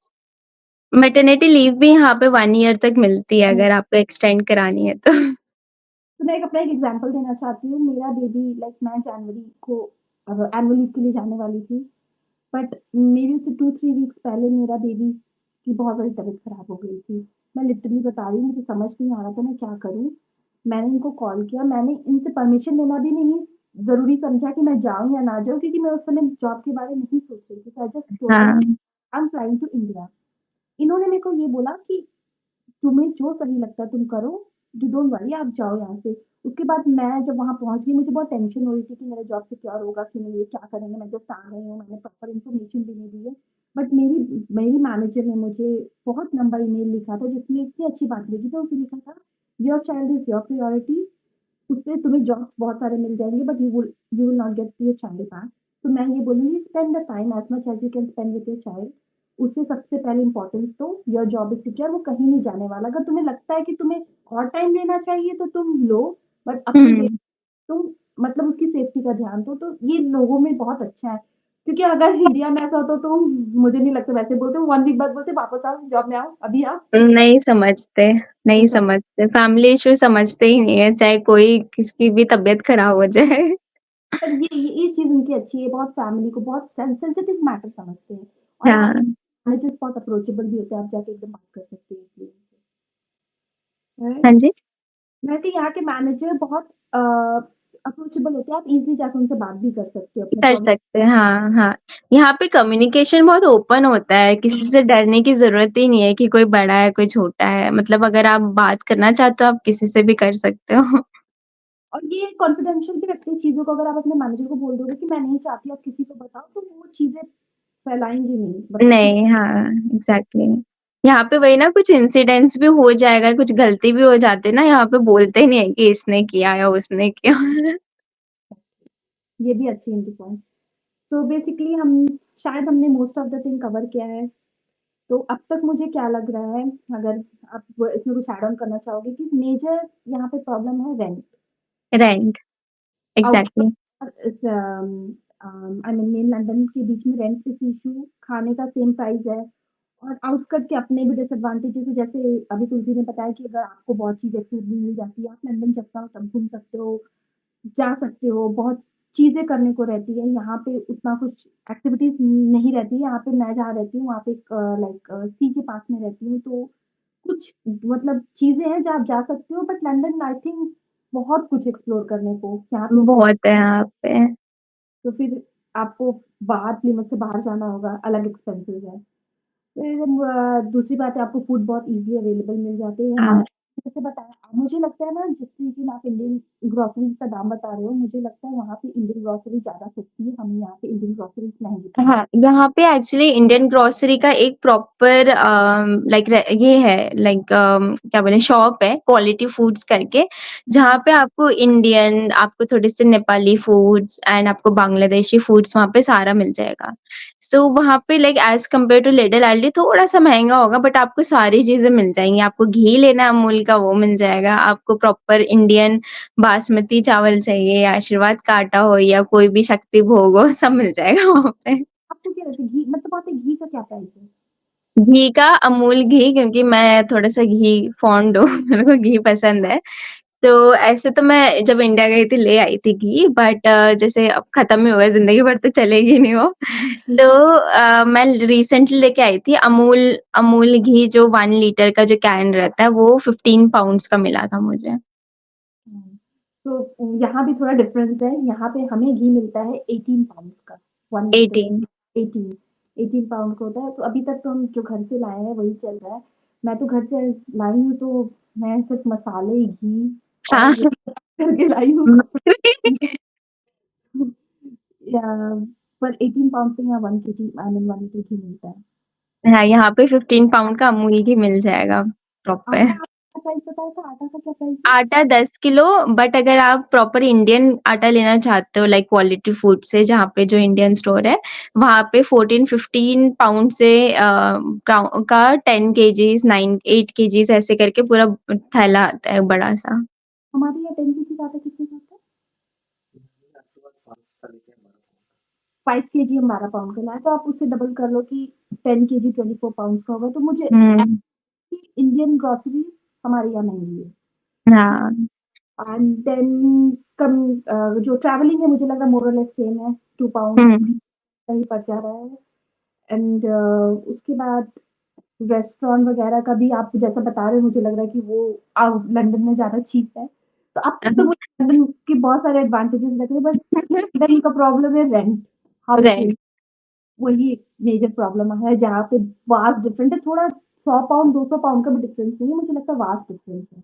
maternity leave भी यहाँ पे 1 ईयर तक मिलती है, हुँ, अगर आपको एक्सटेंड करानी है तो। तो मैं एक अपना एक एग्ज़ाम्पल देना चाहती हूँ। मेरा बेबी लाइक मैं जनवरी को एनुअल लीव के लिए जाने वाली थी। बट मेरी उससे 2-3 वीक्स पहले मेरा बेबी की बहुत ज़्यादा तबीयत ख़राब हो गई थी। मैं लिटरली बता रही हूँ, मुझे समझ नहीं आ रहा था मैं क्या करूँ? मैंने इनको कॉल किया, मैंने इनसे परमिशन लेना भी नहीं ज़रूरी समझा कि मैं जाऊँ या ना जाऊँ, क्योंकि मैं उस समय जॉब के बारे में नहीं सोच रही थी। So I just told them हाँ, I am flying to India. इन्होंने मेरे को ये बोला कि तुम्हें जो सही लगता है तुम करो, यू डोंट वरी, आप जाओ यहाँ से। उसके बाद मैं जब वहाँ पहुँच गई, मुझे बहुत टेंशन हो रही थी कि मेरा जॉब सिक्योर होगा कि नहीं, ये क्या करेंगे, मैं जस्ट आ गई हूँ, मैंने प्रॉपर इन्फॉर्मेशन भी नहीं दी है। बट मेरी मेरी मैनेजर ने मुझे बहुत लंबा ईमेल लिखा था जिसमें इतनी अच्छी बात लिखी थी, उसने लिखा था, your child is your priority, उससे तुम्हें जॉब्स बहुत सारे मिल जाएँगे, but you will not get your child back. तो मैं ये बोलूँगी, spend the time as much as you can spend with your child. उसे सबसे पहले इम्पोर्टेंस दो, योर जॉब इज़ सिक्योर, वो कहीं नहीं जाने वाला। अगर तुम्हें लगता है कि तुम्हें और टाइम लेना चाहिए तो तुम लो, बट अपने हुँ। बेबी तुम मतलब उसकी सेफ्टी का ध्यान दो। तो ये लोगों में बहुत अच्छा है, क्योंकि अगर इंडिया में ऐसा होता तो मुझे नहीं लगता वैसे बोलते, 1 वीक बाद बोलते वापस आओ, जॉब में आओ, अभी आओ। नहीं समझते, नहीं ऐसा समझते, फैमिली इश्यू समझते ही नहीं है, चाहे कोई किसकी भी तबीयत खराब हो जाए। पर ये चीज़ उनकी अच्छी है, बहुत फैमिली को बहुत सेंसिटिव मैटर समझते हैं। और यहाँ के हाँ, मैनेजर्स बहुत अप्रोचेबल भी होते हैं, आप जाके एकदम बात कर सकते हैं इसलिए। राइट? हाँ जी, मैं कि यहाँ के मैनेजर बहुत अप्रोचेबल होते हैं, आप ईज़िली जाके उनसे बात भी कर सकते हो अपने कर प्रॉब्लम। सकते हैं, हाँ, हाँ। यहाँ पे कम्युनिकेशन बहुत ओपन होता है, किसी से डरने की ज़रूरत ही नहीं है कि कोई बड़ा है, कोई छोटा है, मतलब अगर आप बात करना चाहते हो, आप किसी से भी कर सकते हो। और ये कॉन्फिडेंशियल भी रखते हैं चीज़ों को। अगर आप अपने मैनेजर को बोल दोगे कि मैं नहीं चाहती आप किसी को बताओ, तो वो चीज़ें फैलाएँगे नहीं, मतलब कुछ। नहीं, हाँ, एग्ज़ैक्टली। यहाँ पे वही ना कुछ इंसिडेंट्स भी हो जाएगा, कुछ गलती भी हो जाती है ना, यहाँ पे बोलते नहीं है कि इसने किया या उसने किया। ये भी अच्छी इनकी पॉइंट। सो बेसिकली हम शायद हमने most of the thing cover किया है। तो अब तक मुझे क्या लग रहा है, अगर आप इसमें कुछ ऐड ऑन करना चाहोगे, कि मेजर यहाँ पे प्रॉब्लम है रेंट। Rent, exactly. आउटस्कर्ट्स इस आई मीन मेन लंदन के बीच में रेंट इस इश्यू, खाने का सेम प्राइस है। और आउटस्कर्ट के अपने भी डिसएडवांटेजेस है, जैसे अभी तुलसी ने बताया कि अगर आपको बहुत चीज़ एक्सेसिबल मिल जाती है, आप लंदन जब चाहो तब घूम सकते हो, जा सकते हो, बहुत चीज़ें करने को रहती है। यहाँ पे उतना कुछ एक्टिविटीज़ नहीं रहती है। यहाँ पे मैं जहाँ रहती हूँ वहाँ पे एक लाइक सी के पास में रहती हूँ, तो कुछ मतलब चीज़ें हैं जहाँ आप जा सकते हो, बट लंदन आई थिंक बहुत कुछ एक्सप्लोर करने को यहाँ पे है। बहुत है यहाँ पे। तो फिर आपको बाहर प्लीमत से बाहर जाना होगा, अलग एक्सपेंसेस है। फिर दूसरी बात है, आपको फूड बहुत ईज़िली अवेलेबल मिल जाते हैं। यहाँ हाँ, जैसे बताया, मुझे लगता है ना जिस तरीके में आप इंडियन ग्रोसरीज़ का दाम बता रहे हो, मुझे लगता है वहाँ पे इंडियन ग्रोसरी ज़्यादा सस्ती है, हमें यहाँ पे इंडियन ग्रोसरीज़ महँगी पड़ती हाँ, यहाँ पे एक्चुअली इंडियन ग्रोसरी का एक प्रॉपर लाइक ये है लाइक क्या बोले शॉप है क्वालिटी फूड्स करके, जहाँ पे आपको इंडियन, आपको थोड़े से नेपाली फूड्स एंड आपको बांग्लादेशी फूड्स वहाँ पे सारा मिल जाएगा। सो वहाँ पे like as compare to Lidl Aldi थोड़ा-सा महँगा होगा बट आपको सारी चीज़ें मिल जाएँगी। आपको घी लेना है अमूल का वो मिल जाएगा, आपको प्रॉपर इंडियन बासमती चावल चाहिए, आशीर्वाद का आटा हो या कोई भी शक्ति भोग हो, सब मिल जाएगा वहाँ पे। आपको क्या लगता है घी मतलब वहाँ पे घी का क्या प्राइस है? घी का अमूल घी क्योंकि मैं थोड़ा-सा घी फॉन्ड हूँ, मेरे को घी पसंद है। तो ऐसे तो मैं जब इंडिया गई थी ले आई थी घी बट जैसे अब खत्म ही हो गया ज़िंदगी भर तो चलेगी नहीं वो। तो मैं रिसेंटली लेके आई थी अमूल अमूल घी जो 1 लीटर का जो कैन रहता है वो 15 पाउंड्स का मिला था मुझे। हुँ। तो यहाँ भी थोड़ा डिफ़रेंस है, यहाँ पे हमें घी मिलता है 18 पाउंड्स का, 1 लीटर 18 18 18 पाउंड का होता है, तो अभी तक तो हम जो घर से लाए हैं वही चल रहा है। मैं तो घर से लाई हूँ तो मैं सिर्फ़ मसाले, घी हाँ। और करके लाई हूँ या पर 18 पाउंड से यहाँ 1 केजी आई मीन 1 लीटर घी मिलता है। हाँ, यहाँ पे 15 पाउंड का अमूल घी मिल जाएगा प्रॉपर। आटा आपका प्राइस बताया था, आटा का क्या प्राइस है? आटा 10 किलो बट अगर आप प्रॉपर इंडियन आटा लेना चाहते हो लाइक क्वालिटी फूड से जहाँ पे जो इंडियन स्टोर है, वहाँ पे 14-15 पाउंड से का 10 केजीज़ 9 8 केजीज़ ऐसे करके पूरा थैला आता है बड़ा-सा। हमारे यहाँ 10 केजी का आटा कितने का आता है? 5 केजी हम 12 पाउंड का लाए, तो आप उससे डबल कर लो कि 10 केजी 24 पाउंड्स का होगा, तो मुझे हुँ, इंडियन ग्रोसरी हमारे यहाँ महँगी है। हाँ। एंड देन कम जो ट्रैवलिंग है मुझे लग रहा है मोर और लेस सेम है, 2 पाउंड हुँ, कहीं पड़ जा रहा है एंड उसके बाद रेस्टोरेंट वगैरह का भी आप जैसा बता रहे हो मुझे लग रहा है कि वो लंदन में ज़्यादा चीप है। तो अब तक तो मुझे लंदन के बहुत सारे एडवांटेजेस लग रहे हैं, बस लंदन का प्रॉब्लम है रेंट, हाउसेस। राइट। वही एक मेजर प्रॉब्लम है जहाँ पे वास्ट डिफरेंट है, थोड़ा 100 पाउंड 200 पाउंड का भी डिफरेंस नहीं है, मुझे लगता है वास्ट डिफरेंस है।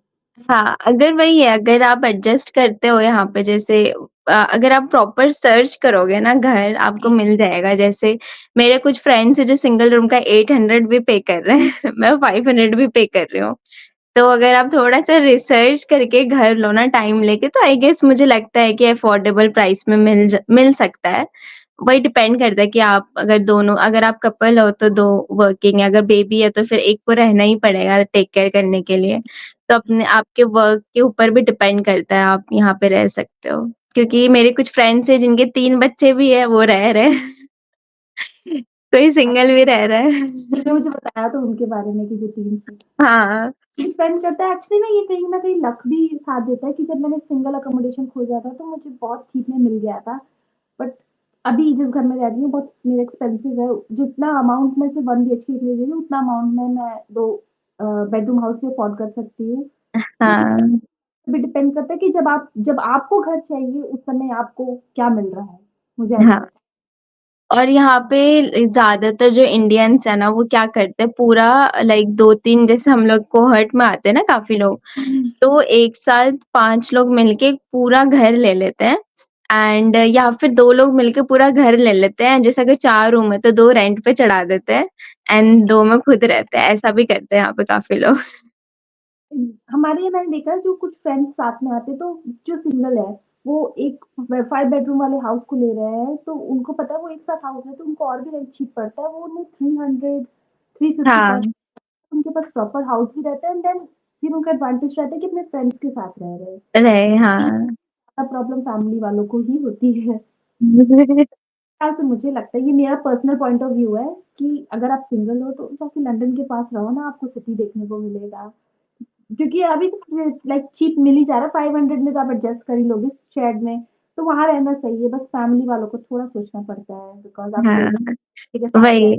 हाँ, अगर वही है, अगर आप एडजस्ट करते हो यहाँ पे जैसे अगर आप प्रॉपर सर्च करोगे ना घर, आपको मिल जाएगा। जैसे मेरे कुछ फ्रेंड्स हैं जो सिंगल रूम का 800 भी पे कर रहे हैं, मैं 500 भी पे कर रही हूँ। तो अगर आप थोड़ा-सा रिसर्च करके घर लो ना टाइम लेके तो आई गेस मुझे लगता है कि अफोर्डेबल प्राइस में मिल सकता है। वही डिपेंड करता है कि आप अगर दोनों अगर आप कपल हो तो 2 वर्किंग है, अगर बेबी है तो फिर एक को रहना ही पड़ेगा टेक केयर करने के लिए। तो अपने आपके वर्क के ऊपर भी डिपेंड करता है आप यहाँ पे रह सकते हो। क्योंकि मेरे कुछ फ्रेंड्स हैं जिनके 3 बच्चे भी हैं, वो रह रहे हैं। कोई सिंगल भी रह रहा है। आपने मुझे बताया तो उनके बारे में कि जो 3 थे। हाँ, डिपेंड करता है एक्चुअली ना ये कहीं न कहीं लक भी साथ देता है कि जब मैंने सिंगल अकोमोडेशन खोजा था तो मुझे बहुत चीप में मिल गया था। बट अभी जिस घर में रह रही हूँ बहुत मेरा एक्सपेंसिव है। जितना अमाउंट में से 1 बीएचके ले रही हूँ उतना अमाउंट में मैं 2 बेडरूम हाउस भी अफोर्ड कर सकती हूँ। तो हाँ, भी डिपेंड करता है कि जब आपको घर चाहिए उस समय आपको क्या मिल रहा है, मुझे ऐसा हाँ। लगता और यहाँ पे ज़्यादातर जो इंडियंस है ना, वो क्या करते हैं पूरा लाइक 2-3 जैसे हम लोग कोहॉर्ट में आते हैं ना काफ़ी लोग, है। तो एक साथ 5 लोग मिलके एक पूरा घर ले लेते हैं एंड या फिर 2 लोग मिलके पूरा घर ले लेते हैं। जैसे अगर 4 रूम है तो 2 रेंट पे चढ़ा देते हैं एंड 2 में खुद रहते हैं। ऐसा भी करते हैं यहाँ पे काफ़ी लोग। हमारे यहाँ मैंने देखा है जो कुछ फ्रेंड्स साथ में आते हैं तो जो सिंगल है वो एक 5 बेडरूम वाले हाउस को ले रहे हैं तो उनको पता है वो एक साथ हाउस है तो उनको और भी रेंट चीप पड़ता है वो उन्हें 300 350 पर हाँ, उनके पास प्रॉपर हाउस भी रहता है एंड देन फिर उनका एडवांटेज रहता है कि अपने फ्रेंड्स के साथ रह रहे हैं रहे हाँ। प्रॉब्लम फैमिली वालों को ही होती है ख्याल से मुझे लगता है ये मेरा पर्सनल पॉइंट ऑफ व्यू है कि अगर आप सिंगल हो तो जाके लंदन के पास रहो ना आपको सिटी देखने को मिलेगा क्योंकि अभी तो लाइक चीप मिल ही जा रहा है 500 में तो आप एडजस्ट कर ही लोगे शेयर्ड में तो वहाँ रहना सही है बस फैमिली वालों को थोड़ा सोचना पड़ता है बिकॉज आप हाँ, लोग के साथ रह वही।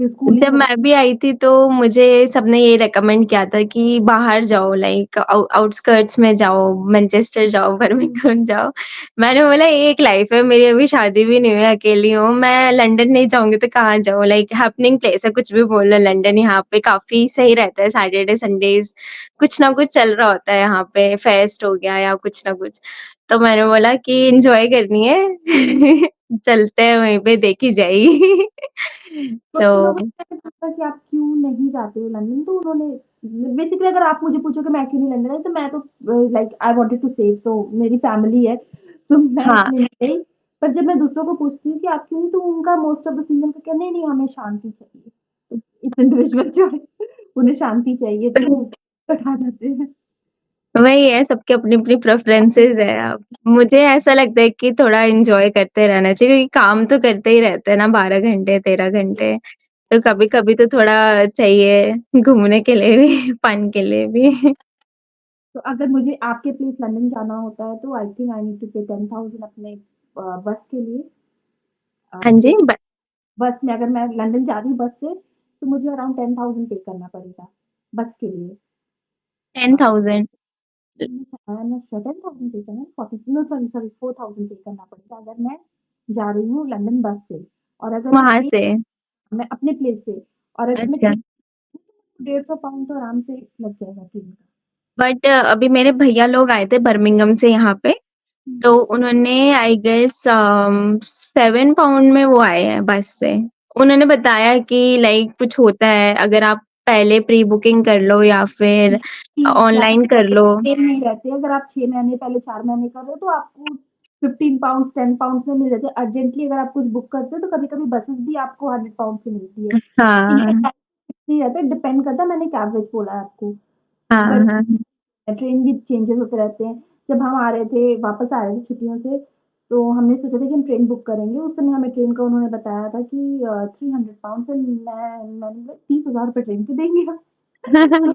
फिर स्कूलिंग जब वगैरह? मैं भी आई थी तो मुझे सबने ये रिकमेंड किया था कि बाहर जाओ, लाइक आउटस्कर्ट्स में जाओ, मैनचेस्टर जाओ, बर्मिंघम जाओ। मैंने बोला एक लाइफ है मेरी, अभी शादी भी नहीं हुई, अकेली हूँ, मैं लंदन नहीं जाऊँगी तो कहाँ जाऊँ? लाइक हैपनिंग प्लेस है, कुछ भी बोल लो लंदन, यहाँ पे काफ़ी सही रहता है, सैटरडे संडेज़ कुछ ना कुछ चल रहा होता है यहाँ पे, फेस्ट हो गया या कुछ ना कुछ। तो मैंने बोला कि एन्जॉय करनी है चलते हैं वहीं पे, देखी जाएगी। तो लोगों तो ने पूछा कि आप क्यों नहीं जाते हो लंदन? तो उन्होंने बेसिकली, अगर आप मुझे पूछो कि मैं क्यों नहीं लंदन आई, तो मैं तो like I wanted to save, तो मेरी फैमिली है, तो मैं हाँ, इसलिए नहीं गई। पर जब मैं दूसरों को पूछती हूँ कि आप क्यों नहीं, तो उनका मोस्ट ऑफ द सिंगल का क्या, नहीं, नहीं हमें शांति चाहिए। तो इट्स इंडिविजुअल चॉइस, उन्हें शांति चाहिए तो वो कट आ जाते हैं। वही है, सबकी अपनी-अपनी प्रेफ़रेंसेस है। अब मुझे ऐसा लगता है कि थोड़ा एन्जॉय करते रहना चाहिए, क्योंकि काम तो करते ही रहते हैं ना 12 घंटे, 13 घंटे, तो कभी-कभी तो थोड़ा चाहिए घूमने के लिए भी, फन के लिए भी। तो अगर मुझे आपके प्लेस लंदन जाना होता है, तो I think I need to pay 10,000 अपने बस के लिए। हाँ जी, जैसे ब बस में अगर मैं लंदन जा रही हूँ बस से, तो मुझे अराउंड 10,000 पे करना पड़ेगा, बस के लिए। अ, 10,000 आई एम नॉट श्योर, 10,000 पे करना है, 40 नो सॉरी, सॉरी 4,000 पे करना पड़ेगा अगर मैं जा रही हूँ लंदन बस से। और अगर वहाँ से। मैं अपने प्लेस से, और अगर मैं अच्छा। ट्रेन, 150 पाउंड तो आराम से लग जाएगा ट्रेन का। बट अभी मेरे भैया लोग आए थे बर्मिंघम से यहाँ पे, हुँ, तो उन्होंने आई गेस 7 पाउंड में वो आए हैं बस से। उन्होंने बताया कि लाइक कुछ होता है, अगर आप पहले प्री बुकिंग कर लो या फिर कि ऑनलाइन कर लो। सेम नहीं रहते। अगर आप 6 महीने पहले, 4 महीने कर रहे हो, तो आपको 15 पाउंड्स, 10 पाउंड्स में मिल जाते हैं। अर्जेंटली अगर आप कुछ बुक करते हो, तो कभी-कभी बसेस भी आपको 100 पाउंड्स की मिलती है। हाँ, नहीं रहता है, डिपेंड करता है, मैंने एक एवरेज बोला है आपको। हाँ, बट हाँ। ट्रेन भी चेंजेस होते रहते हैं। जब हम आ रहे थे, वापस आ रहे थे छुट्टियों से, तो हमने सोचा था कि हम ट्रेन बुक करेंगे। उस समय हमें ट्रेन का उन्होंने बताया था कि 300 पाउंड्स है। मैंने बोला 30,000 रुपए ट्रेन के देंगे हम। तो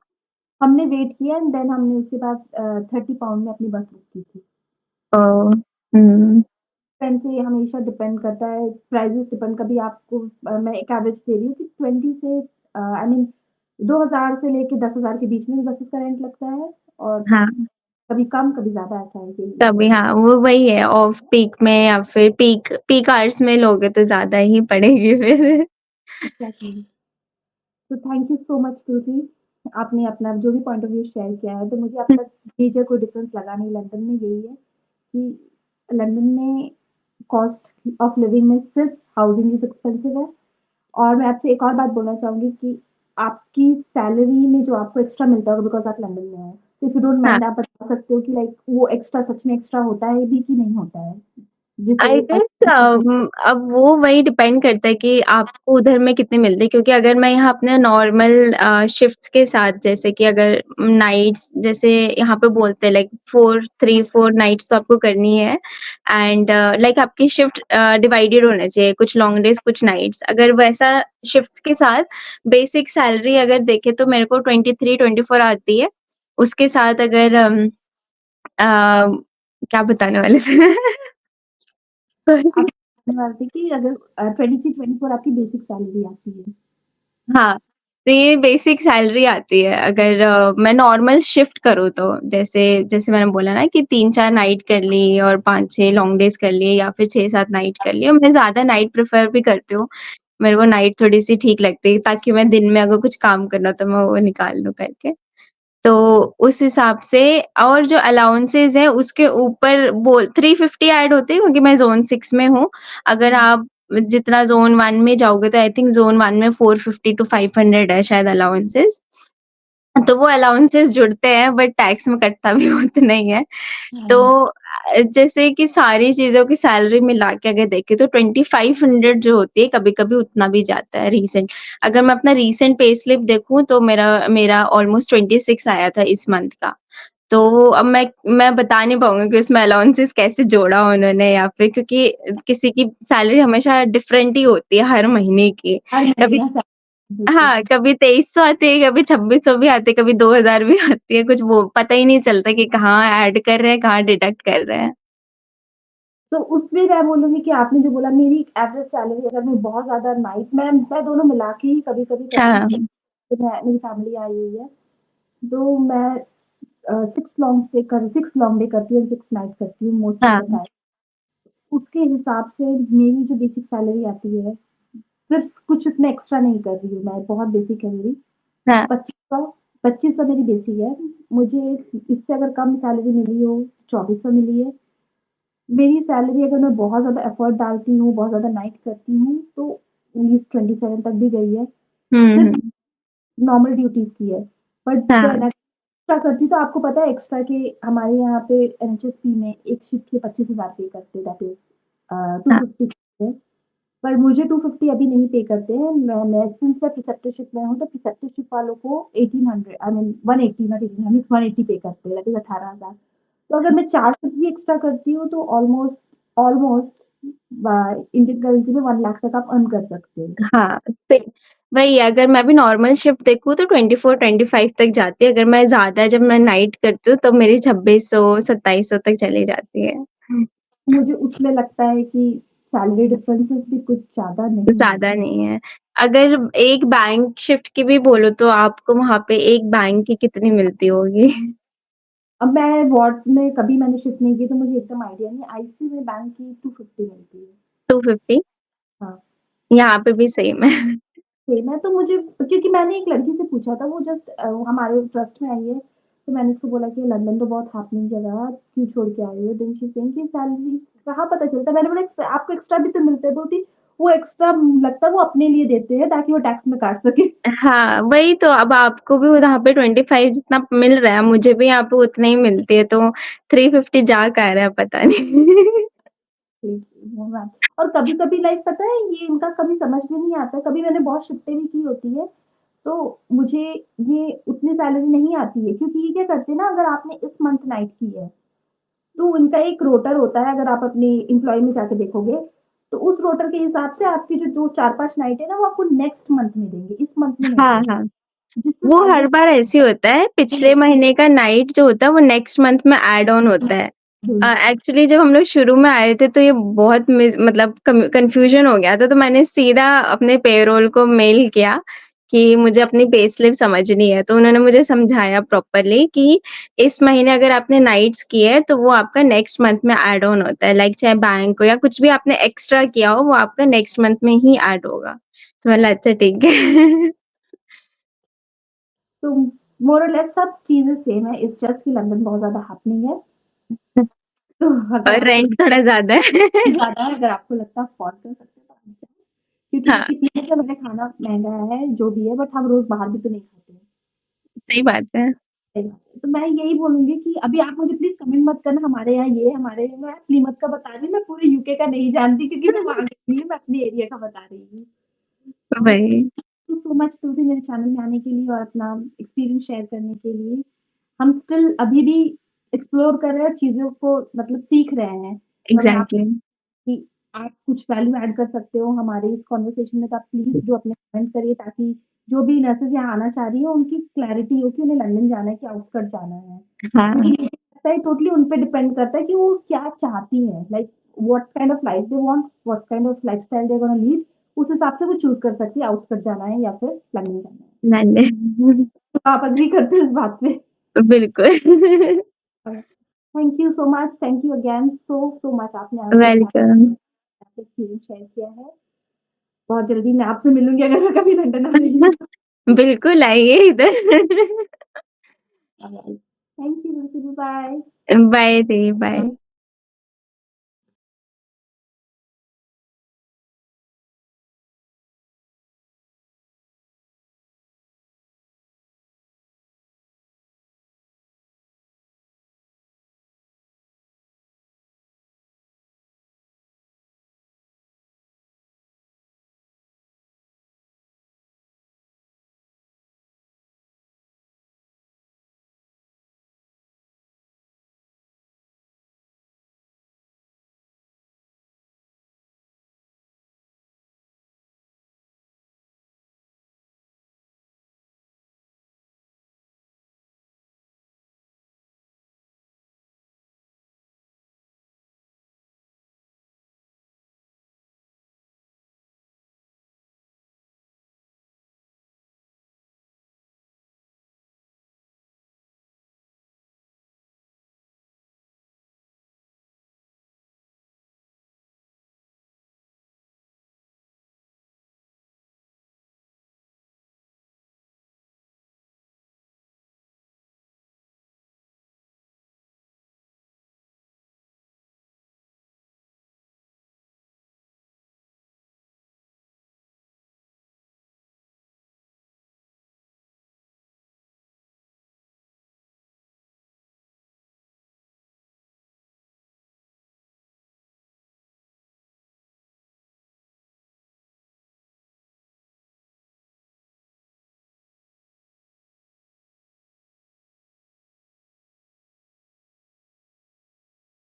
हमने वेट किया एंड देन हमने उसके बाद 30 पाउंड में अपनी बस बुक की थी। ओह! हुँ, फ्रेंड से हमेशा डिपेंड करता है, प्राइसेज़ डिपेंड, कभी आपको मैं एक एवरेज दे रही हूँ कि 20 से आई मीन 2,000 से लेके 10,000 के बीच में भी बसेस का रेंट लगता है, और हाँ। कभी कम, कभी ज़्यादा, ऐसा है कि तभी हाँ, वो वही है, ऑफ पीक में या फिर पीक पीक आवर्स में लोगे तो ज़्यादा ही पड़ेगी फिर। एग्ज़ैक्टली। तो थैंक यू सो मच तुलसी, आपने अपना जो भी पॉइंट ऑफ व्यू शेयर किया है, तो मुझे अब तक मेजर कोई डिफरेंस लगा नहीं लंदन में। यही है कि लंदन में कॉस्ट ऑफ लिविंग में सिर्फ़ हाउसिंग इज़ एक्सपेंसिव है। और मैं आपसे एक और बात बोलना चाहूँगी कि आपकी सैलरी में जो आपको एक्स्ट्रा मिलता होगा बिकॉज़ आप लंदन में हैं, तो इफ यू डोंट हाँ। माइंड आप बता सकते हो कि लाइक वो एक्स्ट्रा सच में एक्स्ट्रा होता है भी कि नहीं होता है? जिसे आई गेस अब वो वही डिपेंड करता है कि आपको उधर में कितने मिलते हैं, क्योंकि अगर मैं यहाँ अपने नॉर्मल शिफ्ट्स के साथ, जैसे कि अगर नाइट्स जैसे यहाँ पे बोलते हैं लाइक 4 नाइट्स तो आपको करनी है, एंड लाइक आपकी शिफ्ट डिवाइडेड होना चाहिए, कुछ लॉन्ग डेज कुछ नाइट्स। अगर वैसा शिफ्ट के साथ बेसिक सैलरी अगर देखें तो मेरे को 23-24 आती है। उसके साथ अगर क्या बताने वाले थे? आप सॉरी। कहने वाले थे कि अगर 23-24 आपकी बेसिक सैलरी आती है। हाँ, तो ये बेसिक सैलरी आती है अगर मैं नॉर्मल शिफ्ट करूँ तो। जैसे जैसे मैंने बोला ना कि 3-4 नाइट कर ली और 5-6 लॉन्ग डेज़ कर लिए या फिर 6-7 नाइट कर लिए। मैं ज़्यादा नाइट प्रेफ़र भी करती हूँ। मेरे को नाइट थोड़ी-सी ठीक लगती है, ताकि मैं दिन में अगर कुछ काम करना हो तो मैं वो निकाल लूँ करके। तो उस हिसाब से, और जो अलाउंसेस हैं उसके ऊपर बोल 350 ऐड होते हैं, क्योंकि मैं ज़ोन 6 में हूँ। अगर हुँ, आप जितना ज़ोन 1 में जाओगे तो आई थिंक ज़ोन 1 में 450 टू 500 है शायद अलाउंसेस। तो वो अलाउंसेस जुड़ते हैं, बट टैक्स में कटता भी उतना ही है। तो हाँ। जैसे कि सारी चीज़ों की सैलरी मिला के अगर देखें तो 2500 जो होती है, कभी-कभी उतना भी जाता है रीसेंट। अगर मैं अपना रीसेंट पे स्लिप देखूँ तो मेरा मेरा ऑलमोस्ट 26 आया था इस मंथ का। तो अब मैं बता नहीं पाऊँगी कि उसमें अलाउंसेस कैसे जोड़ा उन्होंने, या फिर क्योंकि किसी की सैलरी हमेशा डिफरेंट ही होती है हर महीने की। हर कभी महीने बिल्कुल, हाँ, कभी 2300 आती है, कभी 2600 भी आती है, कभी 2000 भी आती है, कुछ वो पता ही नहीं चलता कि कहाँ ऐड कर रहे हैं, कहाँ डिडक्ट कर रहे हैं। तो उसमें मैं बोलूँगी कि आपने जो बोला मेरी एवरेज सैलरी अगर मैं बहुत ज़्यादा नाइट मैं दोनों मिला के ही कभी-कभी करती हाँ, हूँ। तो मैं मेरी फैमिली आई हुई है, तो मैं 6 लॉन्ग डे करती हूँ और 6 नाइट करती हूँ मोस्ट ऑफ द हाँ, टाइम। उसके हिसाब से मेरी जो बेसिक सैलरी आती है, सिर्फ़ कुछ इसमें एक्स्ट्रा नहीं कर रही हूँ मैं, बहुत बेसिक है मेरी। हाँ, 2500 2500 मेरी बेसिक है। मुझे इससे अगर कम सैलरी मिली हो, 2400 मिली है। मेरी सैलरी अगर मैं बहुत ज़्यादा एफर्ट डालती हूँ, बहुत ज़्यादा नाइट करती हूँ, तो एटलीस्ट 27 तक भी गई है। हुँ, सिर्फ़ हुँ, नॉर्मल ड्यूटीज़ की है। बट हाँ, देन एक्स्ट्रा करती तो आपको पता है एक्स्ट्रा के हमारे यहाँ पे एनएचएसपी में एक शिफ्ट के 25,000 पे करते हैं दैट इज़ हाँ, 250 है। पर मुझे 250 अभी नहीं पे करते हैं। मैं सिंस मैं प्रिसेप्टरशिप में हूँ, तो प्रिसेप्टरशिप वालों को 1800 आई मीन 180 नॉट 1800 180 पे करते हैं दैट इज़ 18,000। तो अगर मैं 4 शिफ्ट भी एक्स्ट्रा करती हूँ तो ऑलमोस्ट ऑलमोस्ट इंडियन करेंसी में 1 लाख तक आप अर्न कर सकते हो। हाँ, सेम वही है, अगर मैं भी नॉर्मल शिफ्ट देखूँ तो 24-25 तक जाती है, अगर मैं ज़्यादा जब मैं नाइट करती हूँ, तब मेरी 2600-2700 तक चली जाती है। मुझे उसमें लगता है कि सैलरी डिफरेंसेस भी कुछ ज़्यादा नहीं है। ज़्यादा नहीं है। अगर एक बैंक शिफ्ट की भी बोलो तो आपको वहाँ पे एक बैंक की कितनी मिलती होगी? अब मैं वार्ड में कभी मैंने शिफ्ट नहीं की तो मुझे एकदम आइडिया नहीं है। आईसीयू में बैंक की 250 मिलती है। 250 हाँ। यहाँ पे भी सेम है। सेम है तो मुझे क्योंकि मैंने एक लड़की से पूछा था वो जस्ट हमारे ट्रस्ट में आई है, तो मैंने उसको बोला कि लंदन तो बहुत हैपनिंग जगह है, क्यों छोड़ के आई हो? देन शी सेइंग कि सैलरी कहाँ पता चलता है। मैंने बोला आपको एक्स्ट्रा भी तो मिलते हैं 2-3 वो एक्स्ट्रा लगता है वो अपने लिए देते हैं ताकि वो टैक्स में काट सके। हाँ, वही तो अब आपको भी वहाँ पे 25 जितना मिल रहा है, मुझे भी यहाँ पे उतना ही मिलती है, तो 350 जा कहाँ रहा है पता नहीं। वो बात और कभी-कभी लाइक पता है ये इनका कभी समझ में नहीं आता, कभी मैंने बहुत शिफ्टें भी की होती है, तो मुझे ये उतनी सैलरी नहीं आती है क्योंकि ये क्या करते हैं ना अगर आपने इस मंथ नाइट की है तो उनका एक रोटर होता है अगर आप अपनी एम्प्लॉयी में जाके देखोगे, तो उस रोटर के हिसाब से आपकी जो 4-5 नाइट है ना, वो आपको नेक्स्ट मंथ में देंगे, इस मंथ में नहीं हाँ, देंगे। हाँ। जिससे वो हर सैलरी बार ऐसे ही होता है, पिछले महीने का नाइट जो होता है वो नेक्स्ट मंथ में ऐड ऑन होता है। एक्चुअली जब हम लोग शुरू में आए थे तो ये बहुत मतलब कंफ्यूजन हो गया था, तो मैंने सीधा अपने पेरोल को मेल किया कि मुझे अपनी पे स्लिप समझनी है, तो उन्होंने मुझे समझाया प्रॉपर्ली कि इस महीने अगर आपने नाइट्स की है तो वो आपका नेक्स्ट मंथ में ऐड ऑन होता है, लाइक चाहे बैंक हो या कुछ भी आपने एक्स्ट्रा किया हो वो आपका नेक्स्ट मंथ में ही ऐड होगा। तो मैंने अच्छा ठीक है। तो मोर और लेस सब चीज़ें सेम है, इट्स जस्ट कि लंदन बहुत ज़्यादा हैपनिंग है। तो अगर और आपको रेंट थोड़ा ज़्यादा है। ज़्यादा है, अगर आपको लगता है अफोर्ड कर सकते हैं तो आप जाओ। क्योंकि हाँ, इतनी मतलब हमें खाना महँगा है, जो भी है, बट हम रोज़ बाहर भी तो नहीं खाते हैं। सही बात है। सही बात है। तो मैं यही बोलूँगी कि अभी आप मुझे प्लीज़ कमेंट मत करना हमारे यहाँ ये है, हमारे यहाँ मैं प्लीमत का बता रही हूँ, मैं पूरे यूके का नहीं जानती क्योंकि मैं वहाँ गई नहीं हूँ, मैं अपने एरिया का बता रही हूँ। तो वही, थैंक यू सो मच तुलसी मेरे चैनल में आने के लिए और अपना एक्सपीरियंस शेयर करने के लिए। हम स्टिल अभी भी एक्सप्लोर कर रहे हैं और चीज़ों को मतलब सीख रहे हैं। तो अगर आप एग्ज़ैक्टली। कि आप कुछ वैल्यू ऐड कर सकते हो हमारे इस कन्वर्सेशन में तो आप प्लीज़ जो अपने कमेंट करिए ताकि जो भी नर्सेज़ यहाँ आना चाह रही है उनकी क्लैरिटी हो कि उन्हें लंदन जाना है कि आउटस्कर्ट जाना है। क्योंकि हाँ, मुझे लगता है टोटली उन पे डिपेंड करता है कि वो क्या चाहती हैं, like what kind of life they want, what kind of lifestyle they are gonna lead उस हिसाब से वो चूज़ कर सकती है आउटस्कर्ट जाना है या फिर लंदन जाना है। लंदन तो आप एग्री करते हो इस बात पे? बिल्कुल। Thank you so much, thank you again so much आपने आपके साथ वेलकम। एक्सपीरियंस शेयर किया है। बहुत जल्दी मैं आपसे मिलूँगी अगर मैं कभी लंदन आ रही हूँ तो। बिल्कुल आइए इधर। Alright, thank you, bye. Bye दी, बाय।